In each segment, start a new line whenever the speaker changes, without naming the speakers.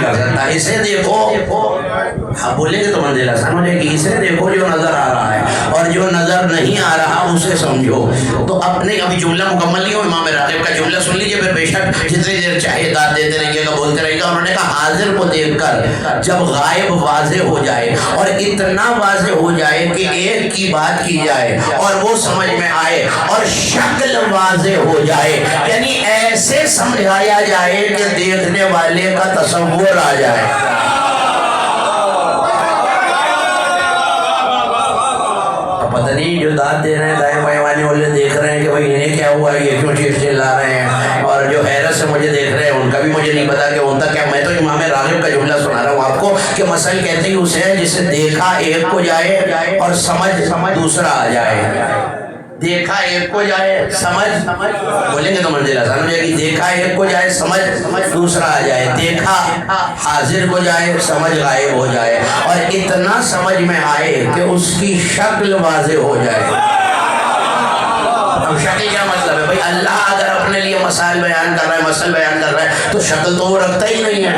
نہیں کر سکتا. اسے دیکھو, آپ بولیں گے تو منزل آسان ہو جائے گی. اسے دیکھو جو نظر آ رہا ہے, اور جو نظر نہیں آ رہا اسے سمجھو. تو اپنے ابھی جملہ مکمل نہیں ہو, امام راغب کا جملہ سن لیجئے, پھر بے شک جتنی دیر چاہے داد دیتے رہیے گا, بولتے رہیے گا. انہوں نے کہا حاضر کو دیکھ کر جب غائب واضح ہو جائے, اور اتنا واضح ہو جائے کہ ایک کی بات کی جائے اور وہ سمجھ میں آئے, اور شکل واضح ہو جائے, یعنی ایسے سمجھایا جائے کہ دیکھنے والے کا تصور آ جائے. پتہ نہیں جو داد دے رہے ہیں دائیں بائیں والے والے دیکھ رہے ہیں کہ بھائی انہیں کیا ہوا, یہ کیوں چیز لا رہے ہیں, اور جو حیرت سے مجھے دیکھ رہے ہیں ان کا بھی مجھے نہیں پتا کہ ہوتا کیا. میں تو امام راغب کا جملہ سنا رہا ہوں آپ کو کہ مثل کہتے ہی اسے ہے جسے دیکھا ایک کو جائے اور سمجھ دوسرا آ جائے. دیکھا ایک کو جائے, سمجھ بولیں گے تو منزل آسان ہو جائے گی. دیکھا ایک کو جائے, سمجھ دوسرا آ جائے. دیکھا حاضر کو جائے, سمجھ غائب ہو جائے, اور اتنا سمجھ میں آئے کہ اس کی شکل واضح ہو جائے. اب شکل کیا مطلب ہے بھائی؟ اللہ اگر اپنے لیے مسائل بیان کر رہا ہے, مسئل بیان کر رہا ہے, تو شکل تو وہ رکھتا ہی نہیں ہے.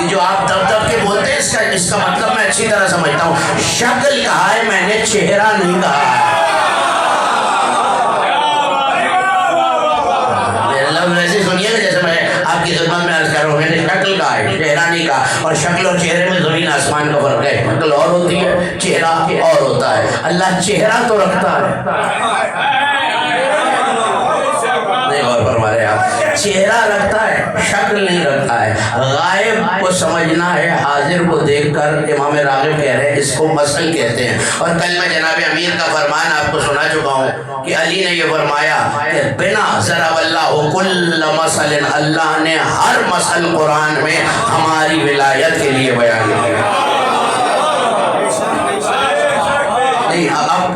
یہ جو آپ دب دب کے بولتے ہیں اس کا مطلب میں اچھی طرح سمجھتا ہوں. شکل کہا ہے, میں نے چہرہ نہیں کہا ہے. میرا لفظ ویسے سنیے گا جیسے میں آپ کی خدمت میں عرض کر رہا ہوں. میں نے شکل کہا ہے, چہرہ نہیں کہا. اور شکل اور چہرے میں زمین آسمان کا فرق ہے. شکل اور ہوتی ہے, چہرہ اور ہوتا ہے. اللہ چہرہ تو رکھتا ہے, نہیں غور فرما رہے آپ, چہرہ رکھتا ہے, شکل نہیں رکھتا ہے. غائب کو سمجھنا ہے حاضر کو دیکھ کر. امام راغب کہہ رہے ہیں اس کو مثل کہتے ہیں. اور کل میں جناب امیر کا فرمان آپ کو سنا چکا ہوں کہ علی نے یہ فرمایا کہ بنا ضرب اللہ کل مثل, اللہ نے ہر مثل قرآن میں ہماری ولایت کے لیے بیان کیا.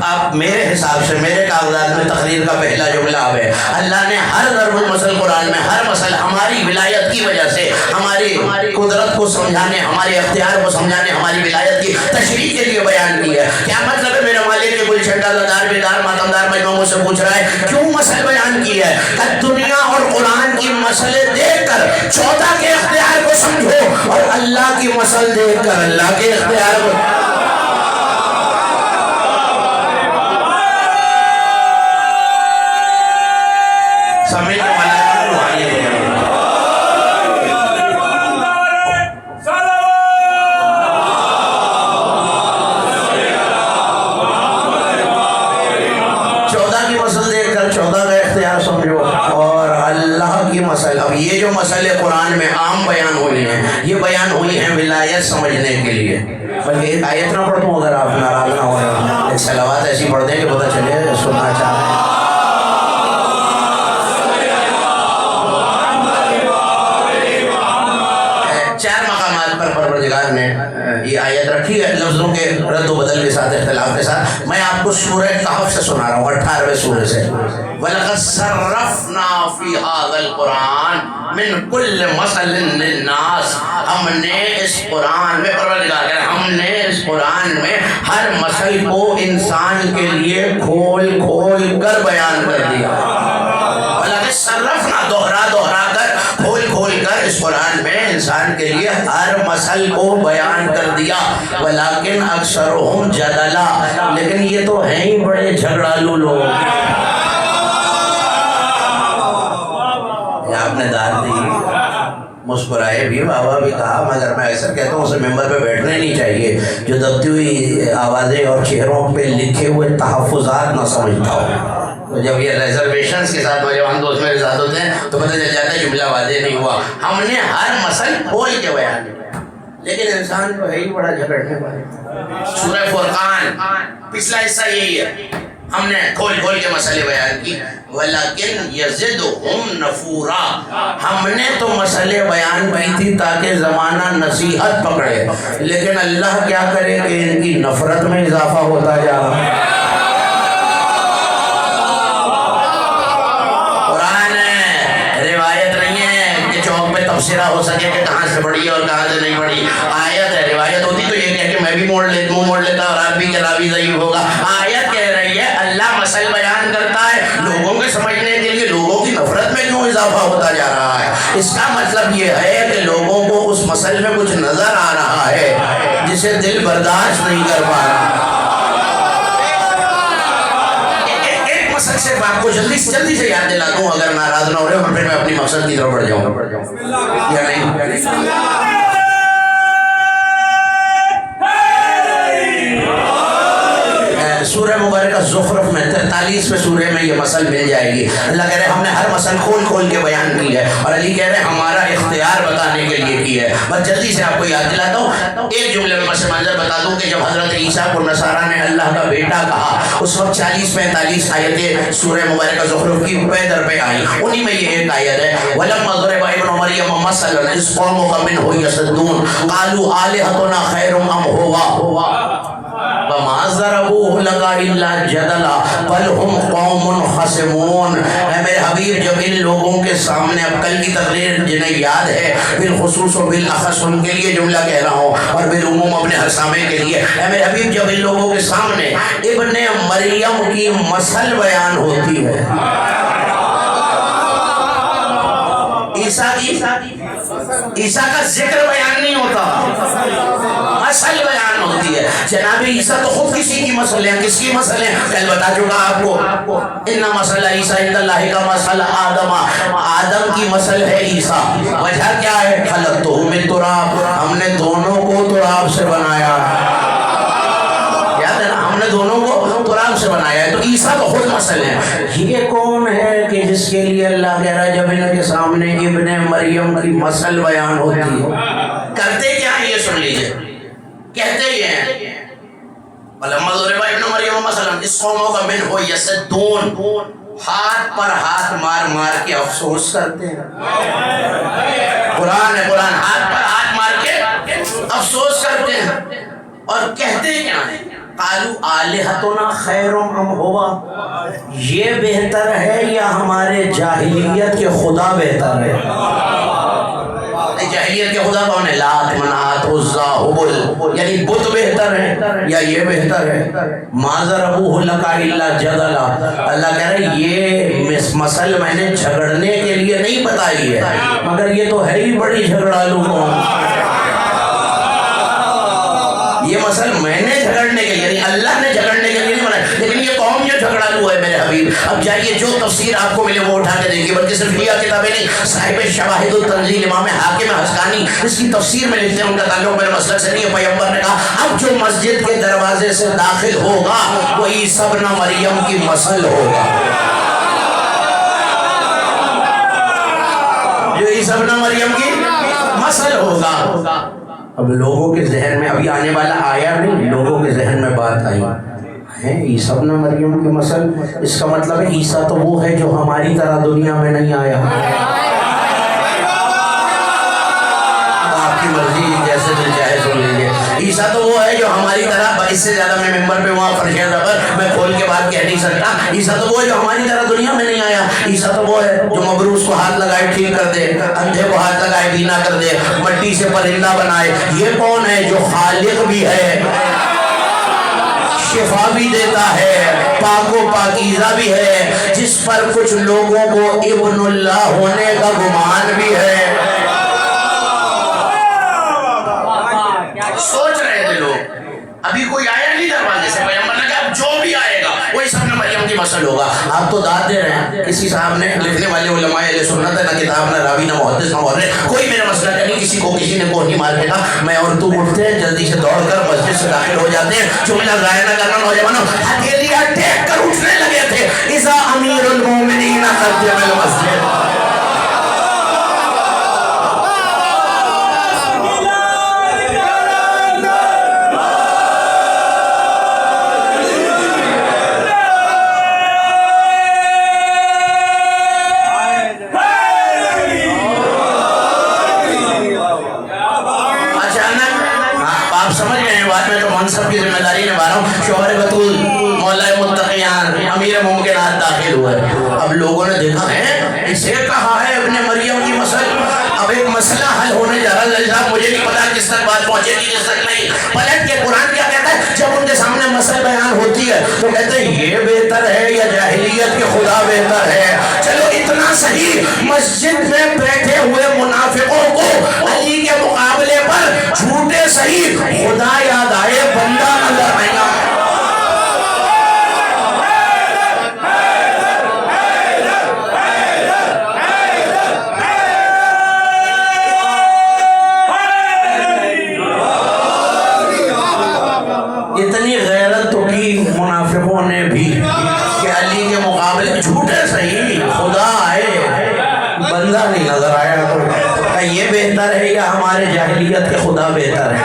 اب میرے حساب سے میرے کاغذات میں تقریر کا پہلا جملہ اب ہے, اللہ نے ہر ضرب المثل قرآن میں, ہر مثل ہماری ولایت کی وجہ سے, ہماری قدرت کو سمجھانے, ہمارے اختیار کو سمجھانے, ہماری ولایت کی تشریح کے لیے بیان کی ہے. کیا مطلب ہے؟ میرے مالک کے کوئی چھٹا دار بیدار ماتمدار مجمع مجھ سے پوچھ رہا ہے کیوں مثل بیان کی ہے؟ کہ دنیا اور قرآن کی مسئلے دیکھ کر 14 کے اختیار کو سمجھو, اور اللہ کی مسئل دیکھ کر اللہ کے اختیار کو. سمجھ کے ملائکہ روحانی ہو جائے. 14 کی مسئل دیکھ کر 14 کا اختیار سمجھو, اور اللہ کی مسئل. اب یہ جو مسئلے قرآن میں عام بیان ہوئی ہیں, یہ بیان ہوئی ہیں ولایت سمجھنے کے لیے. بلکہ ایک آیت نہ پڑھ دوں اگر آپ ناراض نہ ہوئے, ایک صلوات ایسی پڑھ دیں کہ پتہ چلے سننا چاہ رہے ہیں. پروردگار نے یہ آیت رکھی ہے لفظوں کے رد و بدل کے ساتھ, اختلاف کے ساتھ. میں آپ کو سورہ کہف سے سنا رہا ہوں, 18ویں سورہ سے. وَلَقَدْ صَرَّفْنَا فِي هَذَا الْقُرْآنِ مِنْ كُلِّ مَثَلٍ لِلنَّاسِ, ہم نے اس قرآن میں, پروردگار کہہ رہے ہیں, ہم نے اس قرآن میں ہر مثل کو انسان کے لیے کھول کھول کر بیان کر دیا. وَلَقَدْ صَرَّفْنَا, دوہرا دوہرا کر, کھول کھول کر اس قرآن میں انسان کے لیے ہر مسئل کو بیان کر دیا. ولیکن اکثرهم جدلا, لیکن یہ تو ہیں ہی بڑے جھگڑالو لوگ. آپ نے داد دی, مسکرائے بھی, بابا بھی کہا, مگر میں اکثر کہتا ہوں اسے ممبر پہ بیٹھنا نہیں چاہیے جو دبتی ہوئی آوازیں اور چہروں پہ لکھے ہوئے تحفظات نہ سمجھتا ہو. تو جب یہ ریزرویشنز کے ساتھ نوجوان دوست میرے ساتھ ہوتے ہیں تو پتہ چل جاتا ہے جملہ واضح نہیں ہوا. ہم نے ہر مسئل کھول کے بیان کیا, لیکن انسان جو ہے ہی بڑا جھگڑنے والا. سورہ فرقان پچھلا حصہ یہی ہے, ہم نے کھول کھول کے مسئلے بیان کی. وَلَكِنْ يَزِدُهُمْ نَفُورًا, ہم نے تو مسئلے بیان کی تھی تاکہ زمانہ نصیحت پکڑے, لیکن اللہ کیا کرے کہ ان کی نفرت میں اضافہ ہوتا جا رہا ہے. تبصرہ ہو سکے کہ کہاں سے پڑھی اور کہاں سے نہیں پڑھی. آیت ہے, روایت ہوتی تو یہ کہہ کہ میں بھی موڑ لیتا اور آپ بھی کہ راوی ضعیف ہوگا. آیت کہہ رہی ہے اللہ مسئل بیان کرتا ہے لوگوں کے سمجھنے کے لیے, لوگوں کی نفرت میں کیوں اضافہ ہوتا جا رہا ہے. اس کا مطلب یہ ہے کہ لوگوں کو اس مسئلے میں کچھ نظر آ رہا ہے جسے دل برداشت نہیں کر پا رہا۔ ایک مسئلہ صرف آپ کو جلدی سے یاد دلا دوں، اگر ناراض نہ ہو رہے اور پھر میں اپنی مقصد کی طرف بڑھ جاؤں یا نہیں؟ سورہ مبارکہ زخرف میں 43 میں سورہ میں یہ مسئلہ مل جائے گی۔ اللہ کہہ رہے ہیں ہم نے ہر مسئلہ کھول کے بیان کی ہے، اور علی کہہ رہے ہیں ہمارا اختیار بتانے کے لیے کی ہے۔ بس جلدی سے آپ کو یاد دلاتا ہوں، ایک جملے میں پس منظر بتا دوں کہ جب حضرت عیسیٰ کو نصارہ نے اللہ کا بیٹا کہا، اس وقت 40-45 آیتیں سورہ مبارکہ زخرف کی پہ در پہ آئیں۔ انہی میں یہ ایک آیت ہے وَلَمَّا ضَرَبَ ابْنُ مَرْيَمَ مَثَلًا إِذْ قَوْمُكَ مِنْهُ يَصُدُّونَ قَالُوا آلِهَتُنَا خَيْرٌ أَمْ هُوَ وَمَا ضَرَبُوهُ لَكَ إِلَّا جَدَلًا بَلْ هُمْ قَوْمٌ خَصِمُونَ۔ اے میرے حبیب جب ان لوگوں کے سامنے، اب کل کی تقریر جنہیں یاد ہے بالخصوص و بالاخص ان کے لیے جملہ کہہ رہا ہوں اور بالعموم اپنے ہر سامع کے لیے، اے میرے حبیب جب ان لوگوں کے سامنے ابن مریم کی مثل بیان ہوتی ہے، عیسیٰ کا ذکر بیان نہیں ہوتا، مثل بیان ہوتی ہے۔ جناب عیسیٰ تو خود کسی کی مثل ہے، کس کی مثل ہے؟ کل بتا چکا آپ کو، ان مثل عیسیٰ عند اللہ کا مثل آدم، آدم کی مثل ہے عیسیٰ۔ وجہ کیا ہے؟ خلقتہ من تراب، ہم نے دونوں کو تراب سے بنایا، یاد ہے نا، ہم نے دونوں کو تراب سے بنایا ہے۔ تو عیسیٰ تو خود مثل ہے۔ یہ کون ہے کہ جس کے لیے اللہ کہہ رہا ہے جب ان کے سامنے ابن مریم کی مثل بیان ہوتی ہے؟ کرتے کیا ہے یہ سن لیجئے، کہتے یہ ہیں وَلَمَّا ضَرَبَ ابْنُ مَرْيَمَ مَثَلًا إِذْ قَوْمُكَ مِنْهُ يَصُدُّونَ، ہاتھ پر ہاتھ مار کے افسوس کرتے ہیں۔ قرآن ہے، قرآن، ہاتھ پر ہاتھ مار کے افسوس کرتے ہیں اور کہتے کیا ہیں؟ قَالُوا آلِهَتُنَا خَيْرٌ أَمْ هُوَ، یہ بہتر ہے یا ہمارے جاہلیت کے خدا بہتر ہے؟ جاہلیت کے خدا کون ہے؟ لات، منات، عزا، حبل، یعنی بت بہتر ہے یا یہ بہتر ہے؟ ما ضربوہ لک الا جدلا، اللہ کہہ رہے یہ مثل میں نے جھگڑنے کے لیے نہیں بتائی ہے، مگر یہ تو ہے ہی بڑی جھگڑالو قوم۔ یہ مثل میں نے جھگڑنے کے لیے، یعنی اللہ نے جھگڑنے کے لیے نہیں بنایا، لیکن یہ قوم جو جھگڑالو ہے میرے حبیب۔ اب جائیے جو تفسیر آپ کو ملے وہ اٹھا کے دیکھیے، بلکہ صرف یہ کتابیں نہیں، صاحب شواہد التنزیل امام حاکم حسقانی اس کی تفسیر میں لکھتے ہیں، ان کا تعلق میرے مسلک سے نہیں ہے۔ پیغمبر نے کہا اب جو مسجد کے دروازے سے داخل ہوگا وہ عیسیٰ ابن مریم کی مثل ہوگا، جو عیسیٰ ابن مریم کی مثل ہوگا۔ اب لوگوں کے ذہن میں ابھی آنے والا آیا نہیں، لوگوں کے ذہن میں بات آئی ہے عیسیٰ ابن مریم کی مثل، اس کا مطلب ہے عیسیٰ تو وہ ہے جو ہماری طرح دنیا میں نہیں آیا۔ آپ کی مرضی جیسے دل چاہے سن لیجیے، عیسیٰ تو وہ ہے جو ہماری طرح، اس سے زیادہ میں ممبر پہ وہاں فرش زبر میں کھول کے بات کہہ نہیں سکتا۔ عیسیٰ تو وہ ہے جو ہماری طرح دنیا میں نہیں آیا، عیسیٰ تو وہ ہے جو مبروس کو ہاتھ لگائے ٹھیک کر دے، اندھے کو ہاتھ لگائے بینا کر دے، مٹی سے پرندہ بنائے۔ یہ کون ہے؟ جو خالق بھی ہے، شفا بھی دیتا ہے، پاک و پاکیزہ بھی ہے، جس پر کچھ لوگوں کو ابن اللہ ہونے کا گمان بھی ہے۔ سوچ رہے تھے لوگ، ابھی کوئی آیا نہیں دروازے سے، پیغمبر نے کہا جو بھی آئے گا وہ عیسیٰ ابن مریم کی مثل ہوگا۔ آپ تو داد دے رہے ہیں، کسی صاحب نے، لکھنے والے علماء اہل سنت ہے، نہ کتاب، نہ راوی، نہ محدث، نہ مورخ، کوئی میرا مسئلہ نہیں، کسی کو کسی نے کوہنی مار کے کہا، میں اور تم اٹھتے ہیں جلدی سے دوڑ کر مسجد سے داخل ہو جاتے ہیں، جملہ ضائع نہ کرنا، نوجوانوں ہتھیلیاں ٹیک کر اٹھنے لگے تھے، اذا امیر المومنین قدم المسجد۔ منصب کی ذمہ داری نبھا رہا ہوں، شوہر بطول، مولا متقیان، امیر ممکنات داخل ہوئے۔ اب لوگوں نے دیکھا ہے اسے کہا ہے ابن مریم کی مثل، اب ایک مسئلہ حل ہونے جا رہا ہے۔ مجھے نہیں پتا کس تک بات پہنچے گی کس تک نہیں. پلٹ کے قرآن کیا کہتا ہے جب ان کے سامنے مسئلہ بیان ہوتی ہے تو کہتے ہیں یہ بہتر ہے یا جاہلیت کے خدا بہتر ہے. چلو اتنا صحیح, مسجد میں بیٹھے ہوئے منافقوں کو علی کے مقابلے پر جھوٹے صحیح خدا یاد آئے, بندہ نظر نہیں آئے. اتنی غیرت تو کی منافقوں نے بھی کہ علی کے مقابلے جھوٹے صحیح خدا آئے, بندہ نہیں نظر آیا. تو یہ بہتر ہے یا ہمارے جاہلیت کے خدا بہتر ہے؟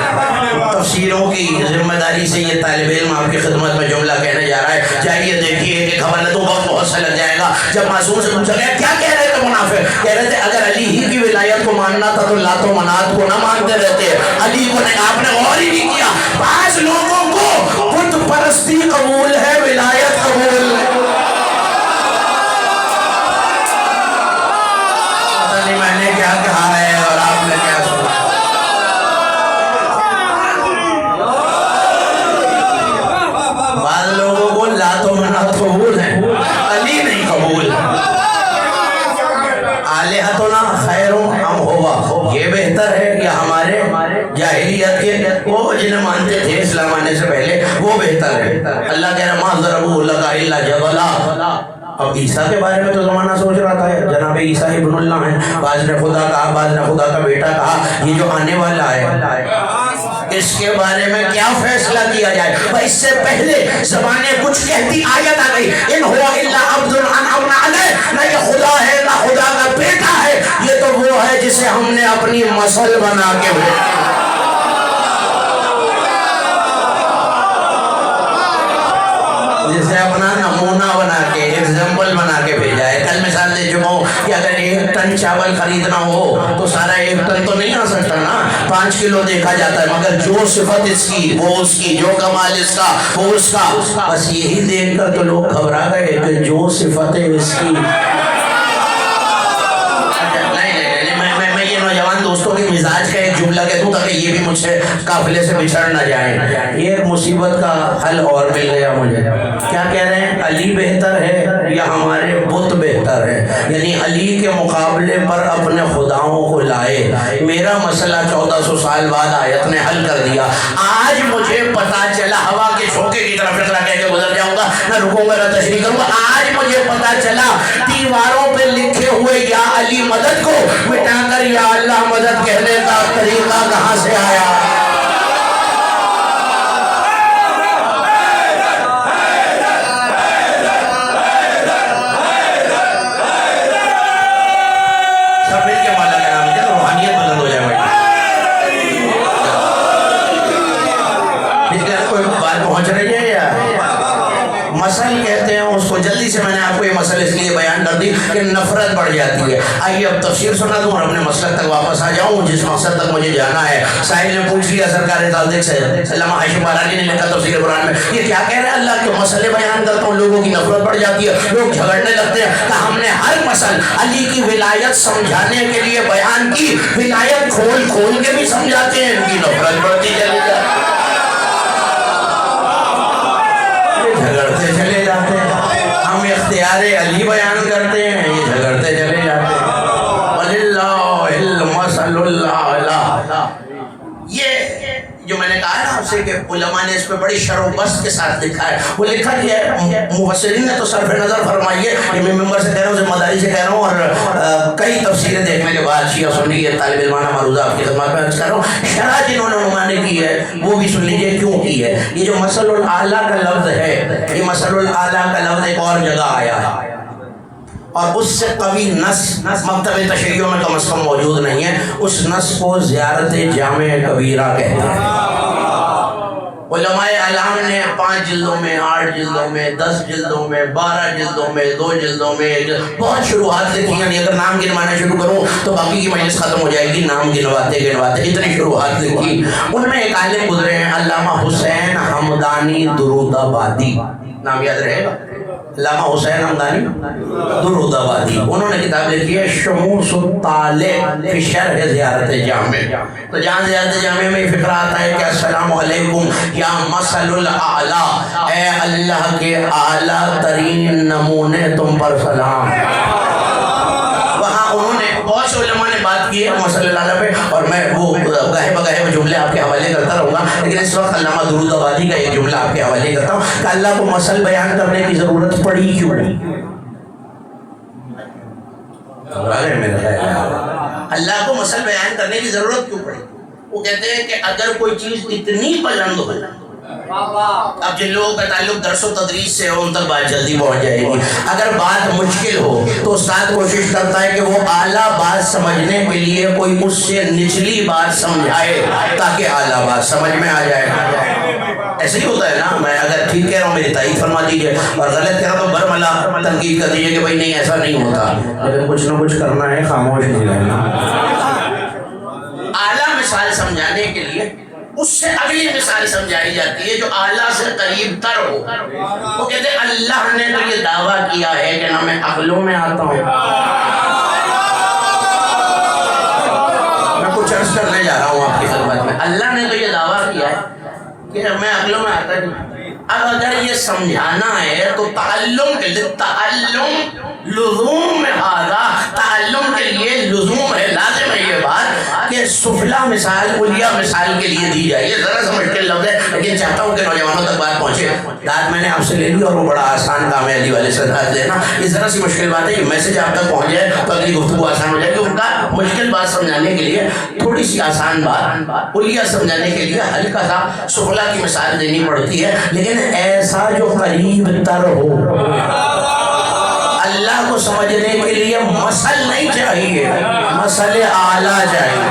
تفسیروں کی ذمہ داری سے یہ طالب علم آپ کی خدمت میں جملہ کہنے جا رہا ہے. جائیے دیکھیے ایک حوالہ تو وقت بہت سا لگ جائے گا. جب معصوم سے پوچھا گیا کیا کہہ رہے تھے منافق, کہہ رہے تھے اگر علی ہی کی ولایت کو ماننا تھا تو لات و منات کو نہ مانتے رہتے, علی کو نہیں. آپ نے غور ہی نہیں کیا, بعض لوگوں کو بت پرستی قبول ہے, ولایت قبول ہے. پتہ نہیں میں نے کیا کہا ہے اور آپ نے کیا سنا. بعض لوگوں کو لات و منات قبول ہے, علی نہیں قبول. آلہتنا خیر ام ہوا, یہ بہتر ہے کہ ہمارے جاہلیت کے وہ جنہیں مانتے تھے اسلام آنے سے پہلے وہ بہتر ہے. اللہ کہہ رہا ما ضربوہ لک الا جدلا. اب عیسیٰ کے بارے میں تو زمانہ سوچ رہا تھا جناب عیسیٰ ابن اللہ ہیں, بعض نے خدا کہا, بعض نے خدا کا بیٹا کہا. یہ جو آنے والا ہے اس کے بارے میں کیا فیصلہ کیا جائے؟ اس سے پہلے زبانیں کچھ کہتی, آیت آ گئی ان ہوا الا عبد انعمنا علیہ, نہ یہ خدا ہے نہ خدا کا بیٹا ہے, یہ تو وہ ہے جسے ہم نے اپنی مثل بنا کے بھیجا. جسے اپنا نمونہ بنا کے ایگزامپل بنا کے بھیجا ہے. کل مثال دے چکا ہوں کہ اگر 1 ٹن چاول خریدنا ہو تو سارا 1 ٹن تو نہیں آ سکتا نا, 5 کلو دیکھا جاتا ہے, مگر جو صفت اس کی وہ اس کی, جو کمال اس کا وہ اس کا. بس یہی دیکھ کر تو لوگ گھبرا گئے کہ جو صفت ہے اس کی. نوجوان دوستوں کے مزاج کا ایک جملہ کہہ دوں تاکہ یہ بھی مجھ سے قافلے سے بچھڑ نہ جائیں. یہ مصیبت کا حل اور مل گیا مجھے. کیا کہہ رہے ہیں, علی بہتر ہے یا ہمارے بت بہتر ہے؟ یعنی علی کے مقابلے پر اپنے خداؤں کو لائے. میرا مسئلہ 1400 سال بعد آیت نے حل کر دیا. آج مجھے پتا چلا, ہوا کے جھونکے کی طرف اقرا کہہ کے گزر جاؤں گا, نہ رکوں گا نہ تشریح کروں گا. آج مجھے پتا چلا دیواروں پہ لکھے ہوئے یا علی مدد کو مٹا کر یا اللہ مدد کہنے کا طریقہ کہاں سے آیا؟ سب مل کے مولا کا نام لے, روحانیت بلند ہو جائے. کوئی بات پہنچ رہی ہے یا مسل کہتے ہیں اس کو. جلدی سے میں نے آپ کو یہ مسئلہ اس لیے بیان کر دی کہ نفرت بڑھ جاتی ہے. آئیے اب تفسیر سنا دوں اور اپنے مسلک تک واپس آ جاؤں جس مقصد تک مجھے جانا ہے. سائل نے پوچھ لیا سرکار تعلق سے, علامہ ہاشم بارانی نے لکھا تفسیر قرآن میں, یہ کیا کہہ رہے ہیں اللہ کے مسئلے بیان کرتا ہوں لوگوں کی نفرت بڑھ جاتی ہے, لوگ جھگڑنے لگتے ہیں. کہ ہم نے ہر مسئلہ علی کی ولایت سمجھانے کے لیے بیان کی, ولایت کھول کھول کے بھی سمجھاتے ہیں, ان کی نفرت بڑھتی چلی جاتی ہے, جھگڑتے چلے جاتے ہیں. ہم اختیار علی بیان کرتے ہیں, یہ جھگڑتے چلے جاتے ہیں. وَلِلَّهِ الْمَثَلُ الْأَعْلَىٰ. یہ جو میں نے کہا نا آپ سے کہ علماء نے اس پہ بڑی شرح و بسط کے ساتھ لکھا ہے, وہ لکھا کیا ہے مفسرین نے تو صرف نظر فرمائیے, یہ میں ممبر سے کہہ رہا ہوں, ذمہ داری سے کہہ رہا ہوں, اور کئی تفسیریں دیکھنے کے بعد شیعہ سنی یہ طالب علمانہ معروضہ آپ کی خدمت میں عرض کر رہا ہوں. شرح جنہوں نے علماء نے کی ہے وہ بھی سن لیجیے کیوں کی ہے. یہ جو مثل الاعلیٰ کا لفظ ہے, یہ مثل الاعلیٰ کا لفظ ایک اور جگہ آیا ہے, اور اس سے قوی نص مکتب تشریعوں میں کم از کم موجود نہیں ہے. اس نص کو زیارت جامع کبیرہ کہتے ہیں. علماء اعلام نے 5 جلدوں میں, 8 جلدوں میں, 10 جلدوں میں, 12 جلدوں میں, 2 جلدوں میں, بہت شروحات لکھی ہیں. اگر نام گنوانا شروع کروں تو باقی کی مجلس ختم ہو جائے گی. نام گنواتے اتنی شروحات لکھی. ان میں ایک عالم گزرے ہیں علامہ حسین حمدانی درود آبادی, نام یاد رہے گا. علامہ حسین حمدانی درود آبادی، انہوں نے کتاب لکھی ہے شموس الطالع فی شرح زیارت جامع. تو جہاں زیارت جامع میں فقرہ آتا ہے کہ السلام علیکم یا مثل الاعلیٰ، اے اللہ کے اعلیٰ ترین نمونے تم پر سلام. وہاں انہوں نے بہت سے علماء نے بات کی ہے مثل الاعلیٰ پہ، اور میں وہ گاہے بگاہے وہ جملے آپ کے حوالے کرتا رہوں گا، لیکن اس وقت علامہ درود آبادی کا ایک جملہ آپ کے حوالے کرتا ہوں کہ اللہ کو مثل بیان کرنے کی ضرورت پڑی کیوں؟ اللہ کو مثل بیان کرنے کی ضرورت کیوں پڑی؟ وہ کہتے ہیں کہ اگر کوئی چیز اتنی بلند ہو، اب جن لوگوں کا تعلق درس و تدریس سے ہو ان تک بات جلدی پہنچ جائے گی. اگر بات مشکل ہو تو استاد کوشش کرتا ہے کہ وہ اعلیٰ بات سمجھنے کے لیے کوئی اس سے نچلی بات سمجھائے تاکہ اعلیٰ بات سمجھ میں آ جائے. ایسے ہی ہوتا ہے نا. میں اگر ٹھیک کہہ رہا ہوں میری تائید فرما دیجیے، اور غلط کہہ رہا ہوں تو برملا تنقید کر دیجیے کہ بھائی نہیں ایسا نہیں ہوتا، لیکن کچھ نہ کچھ کرنا ہے، خاموش نہیں رہنا. اعلیٰ مثال سمجھانے کے لیے اس سے اگلی مثال سمجھائی جاتی ہے جو اعلیٰ سے قریب تر ہو. وہ کہتے ہیں اللہ نے تو یہ دعویٰ کیا ہے کہ نہ میں عقلوں میں آتا ہوں. میں کچھ عرض کرنے جا رہا ہوں آپ کی خدمت میں. اللہ نے تو یہ دعویٰ کیا ہے کہ میں عقلوں میں آتا نہیں. اب اگر یہ سمجھانا ہے تو تعلم کے لیے لزوم تعلم کے لیے لزوم ہے، لازم ہے یہ بات کہ سفلا مثال علیہ مثال کے لیے دی جائے. یہ ذرا سا مشکل لفظ ہے لیکن چاہتا ہوں کہ نوجوانوں تک بات پہنچے. داد میں نے آپ سے لے لی اور وہ بڑا آسان کام ہے علی والے سے داد لینا. یہ ذرا سی مشکل بات ہے کہ میسج آپ تک پہنچ جائے تو اگلی گفتگو آسان ہو جائے گی. ان کا مشکل بات سمجھانے کے لیے تھوڑی سی آسان بات علیہ سمجھانے کے لیے ہلکا سا سفلا کی مثال دینی پڑتی ہے، لیکن ایسا جو قریب تر ہو. اللہ کو سمجھنے کے لیے مثل نہیں چاہیے، مثل اعلیٰ چاہیے.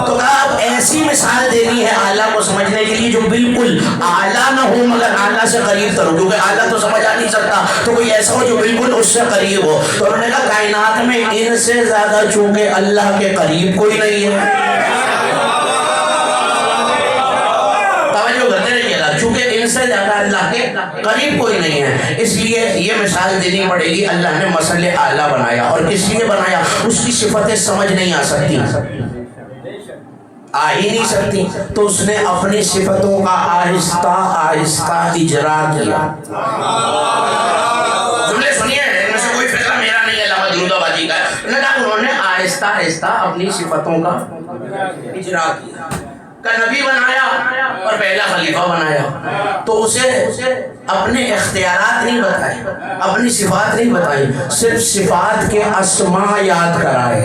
تو اب ایسی مثال دینی ہے اعلیٰ کو سمجھنے کے لیے جو بالکل اعلیٰ نہ ہو مگر اعلیٰ سے قریب تر ہو، کیونکہ اعلیٰ تو سمجھ آ نہیں سکتا، تو کوئی ایسا ہو جو بالکل اس سے قریب ہو. تو انہوں نے کہا کائنات میں ان سے زیادہ چونکہ اللہ کے قریب کوئی نہیں ہے. چونکہ ان سے زیادہ اللہ کے قریب کوئی نہیں ہے، اس لیے یہ مثال دینی پڑے گی. اللہ نے مثل اعلیٰ بنایا، اور کس لیے بنایا؟ اس کی صفتیں سمجھ نہیں آ سکتی، آ ہی نہیں سکتی، تو اس نے اپنی صفتوں کا آہستہ آہستہ اجرا کیا. جملے سنیے، ان میں سے کوئی فقرہ میرا نہیں ہے، علامہ درود آبادی کا ہے. انہوں نے آہستہ آہستہ اپنی صفتوں کا اجرا کیا. کا نبی بنایا اور پہلا خلیفہ بنایا، تو اسے اپنے اختیارات نہیں بتائے، اپنی صفات نہیں بتائی، صرف صفات کے اسماء یاد کرائے.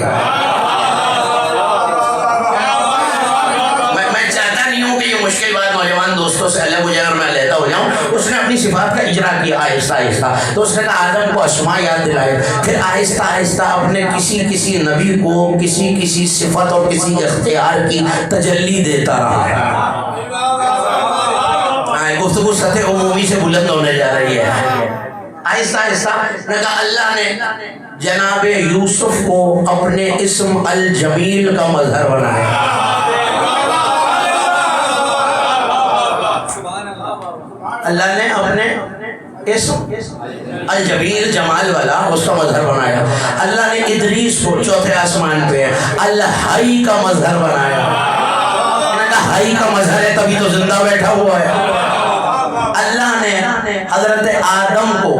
میں چاہتا نہیں ہوں کہ یہ مشکل بات نوجوان دوستوں سے الگ ہو جائے اور میں لیتا ہو جاؤں. اس نے اپنی صفات کا اجرا کیا آہستہ آہستہ. تو اس نے کہا آدم کو اسماء یاد دلائے، پھر آہستہ آہستہ اپنے کسی نبی کو کسی صفت اور کسی اختیار کی تجلی دیتا رہا. گفتگو سطح عمومی سے بلند ہونے جا رہی ہے. آہستہ آہستہ نے کہا اللہ نے جناب یوسف کو اپنے اسم الجمیل کا مظہر بنایا. اللہ نے اپنے اسم الجمیل جمال والا اس کا مظہر بنایا. اللہ نے ادریس کو چوتھے آسمان پہ الحی کا مظہر بنایا. انہوں نے کہا حی کا مظہر ہے تبھی تو زندہ بیٹھا ہوا ہے. اللہ نے حضرت آدم کو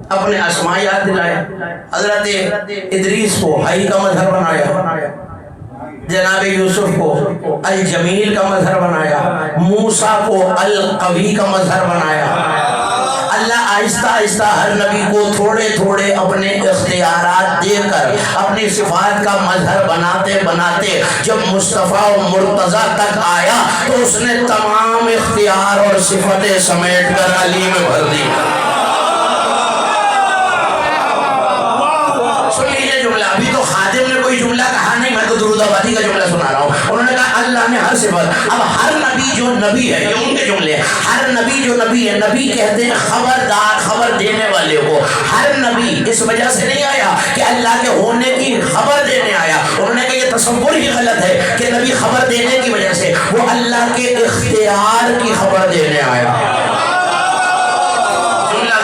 اپنے اسماء یاد دلائے، حضرت ادریس کو حی کا مظہر بنایا، جناب یوسف کو الجمیل کا مظہر بنایا، موسیٰ کو القوی کا مظہر بنایا. اللہ آہستہ آہستہ ہر نبی کو تھوڑے تھوڑے اپنے اختیارات دے کر اپنی صفات کا مظہر بناتے بناتے جب مصطفیٰ و مرتضیٰ تک آیا تو اس نے تمام اختیار اور صفتیں سمیٹ کر علی میں بھر دی. سن لیجیے جملہ، ابھی تو خادم نے کوئی جملہ کہا نہیں، میں تو درود آبادی کا جملہ سنا رہا ہوں. انہوں نے کہا اللہ نے ہر صفت. اب ہر نبی جو نبی ہے، یہ ان کے جملے، ہر نبی جو نبی ہے، نبی کہتے ہیں خبردار، خبر دینے والے کو. ہر نبی اس وجہ سے نہیں آیا کہ اللہ کے ہونے کی خبر دینے آیا. انہوں نے کہا یہ تصور ہی غلط ہے کہ نبی خبر دینے کی وجہ سے، وہ اللہ کے اختیار کی خبر دینے آیا. جملہ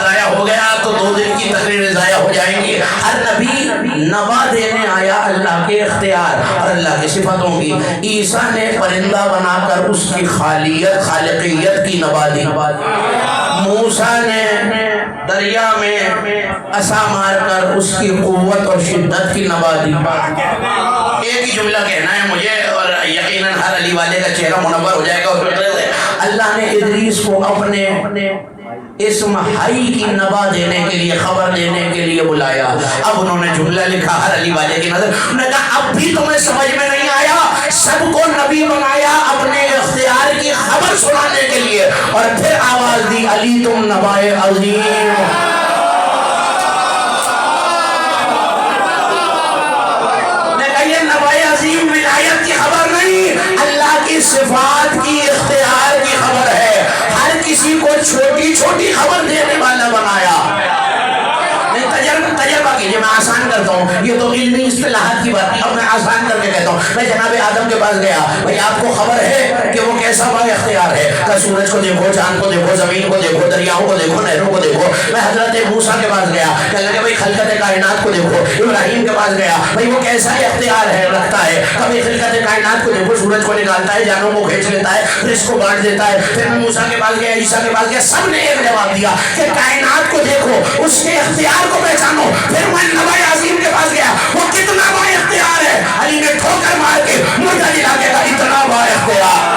جائیں گی۔ ہر نبی نوا دینے آیا اللہ کے اختیار اور اللہ کی صفتوں کی۔ عیسیٰ نے پرندہ بنا کر اس کی خالقیت کی نوا دی۔ موسیٰ نے دریا میں عصا مار کر اس کی قوت اور شدت کی نوا دی۔ ایک ہی جملہ کہنا ہے مجھے اور یقیناً ہر علی والے کا چہرہ منور ہو جائے گا۔ اللہ نے ادریس کو اپنے اسم حی کی نوا دینے کے لیے، خبر دینے کے لیے بلایا۔ اب انہوں نے جملہ لکھا ہر علی والے کی نظر، انہوں نے کہا اب بھی تمہیں سمجھ میں نہیں آیا، سب کو نبی بنایا اپنے اختیار کی خبر سنانے کے لیے، اور پھر آواز دی علی تم نوائے عظیم۔ ولایت کی خبر نہیں، اللہ کی صفات کی، اختیار کی خبر ہے۔ ہر کسی کو چھوٹی چھوٹی خبر دینے والا بنایا۔ تجربہ کیجئے، میں آسان کرتا ہوں، یہ تو علمی اصطلاحات کی بات ہے، اب میں آسان کر کے کہتا ہوں۔ میں جناب آدم کے پاس گیا، بھئی آپ کو خبر ہے کہ وہ کیسا با اختیار ہے؟ کہ سورج کو دیکھو، چاند کو دیکھو، زمین کو دیکھو، دریاؤں کو دیکھو، نہروں کو دیکھو۔ میں حضرت موسیٰ کے پاس گیا، کہنے لگے بھئی خلقت کائنات کو دیکھو۔ ابراہیم کے پاس گیا، بھئی وہ کیسا اختیار ہے رکھتا ہے؟ کبھی خلقت کائنات کو دیکھو، سورج کو نکالتا ہے، جانوں کو کھینچ لیتا ہے، رزق کو بانٹ دیتا ہے۔ پھر میں موسیٰ کے پاس گیا، عیسیٰ کے پاس گیا، سب نے ایک جواب دیا کہ کائنات کو دیکھو، اس کے اختیار کو پہچانو۔ پھر میں نوائے عظیم کے پاس گیا، وہ کتنا با اختیار ہے؟ علی نے ٹھوکر مار کے مردہ جلا کے کہا اتنا با اختیار۔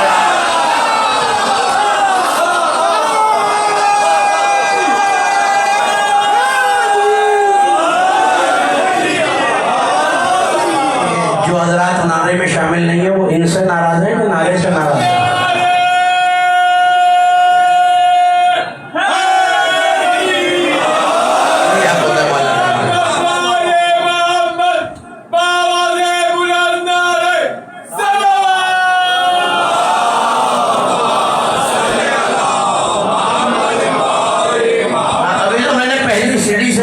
جو حضرات نعرے میں شامل نہیں ہیں وہ ان سے ناراض ہیں کہ نعرے سے ناراض ہیں؟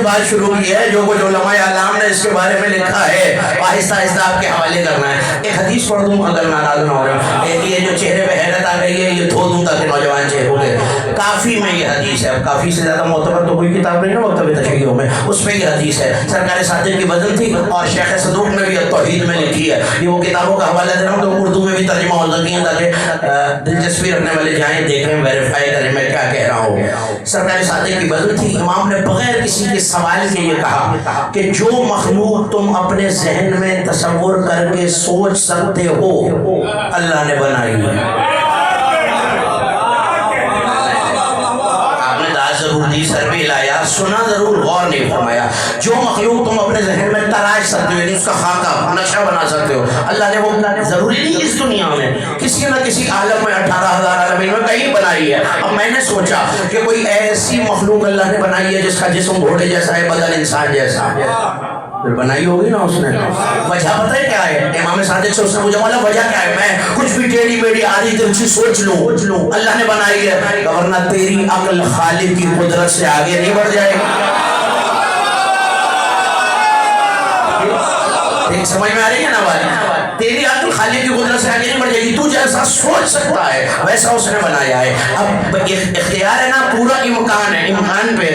بات شروع کی ہے، جو کچھ علماء اعلام نے اس کے بارے میں لکھا ہے آہستہ آہستہ آپ کے حوالے کرنا ہے۔ ایک حدیث پڑھ دوں اگر ناراض نہ ہو رہا ہے، یہ جو چہرے پہ حیرت آ گئی ہے یہ دھو دوں تاکہ نوجوان چہروں کے۔ کافی میں یہ حدیث ہے، کافی سے زیادہ معتبر تو کوئی کتاب نہیں ہے مکتب تشیعوں میں، اس میں یہ حدیث ہے۔ سرکار صادق کی وزن تھی اور شیخ صدوق نے بھی التوحید میں لکھی ہے۔ یہ وہ کتابوں کا حوالہ دے رہا ہوں تو اردو میں بھی ترجمہ ہو سکی ہیں تاکہ دلچسپی رکھنے والے جائیں دیکھیں، ویریفائی کریں میں کیا کہہ رہا ہوں۔ سرکار صادق کی وزن تھی، امام نے بغیر کسی کے سوال کے یہ کہا کہ جو مخلوق تم اپنے ذہن میں تصور کر کے سوچ سکتے ہو اللہ نے بنائی ہے۔ آپ نے داد ضرور دی، سر بھی لایا، سنا ضرور، غور نہیں فرمایا۔ جو مخلوق تم اپنے ذہن میں تراش سکتے ہو، یعنی اس کا خاکہ نقشہ بنا سکتے ہو، اللہ نے وہ ضروری نہیں اس دنیا میں کسی نہ کسی عالم میں 18,000 عالمین میں کہیں بنائی ہے۔ اب میں نے سوچا کہ کوئی ایسی مخلوق اللہ نے بنائی ہے جس کا جسم گھوڑے جیسا ہے، بدن انسان جیسا ہے، پھر بنائی ہوگی نا اس نے۔ وجہ پتہ ہے کیا ہے؟ امام صادق سے اس نے پوچھا مولا وجہ کیا ہے؟ میں کچھ بھی ٹیڑھی میڑھی آدھی دلچی سوچ لوں اللہ نے بنائی ہے، ورنہ تیری عقل خالق کی قدرت سے آگے نہیں بڑھ جائے گی۔ سمجھ میں آ رہی ہے نا بات؟ تیری عقل خالق کی قدرت سے آگے نہیں بڑھ جائے گی، تو جیسا سوچ سکتا ہے ویسا اس نے بنایا ہے۔ اب اختیار ہے نا، پورا امکان ہے، امکان پہ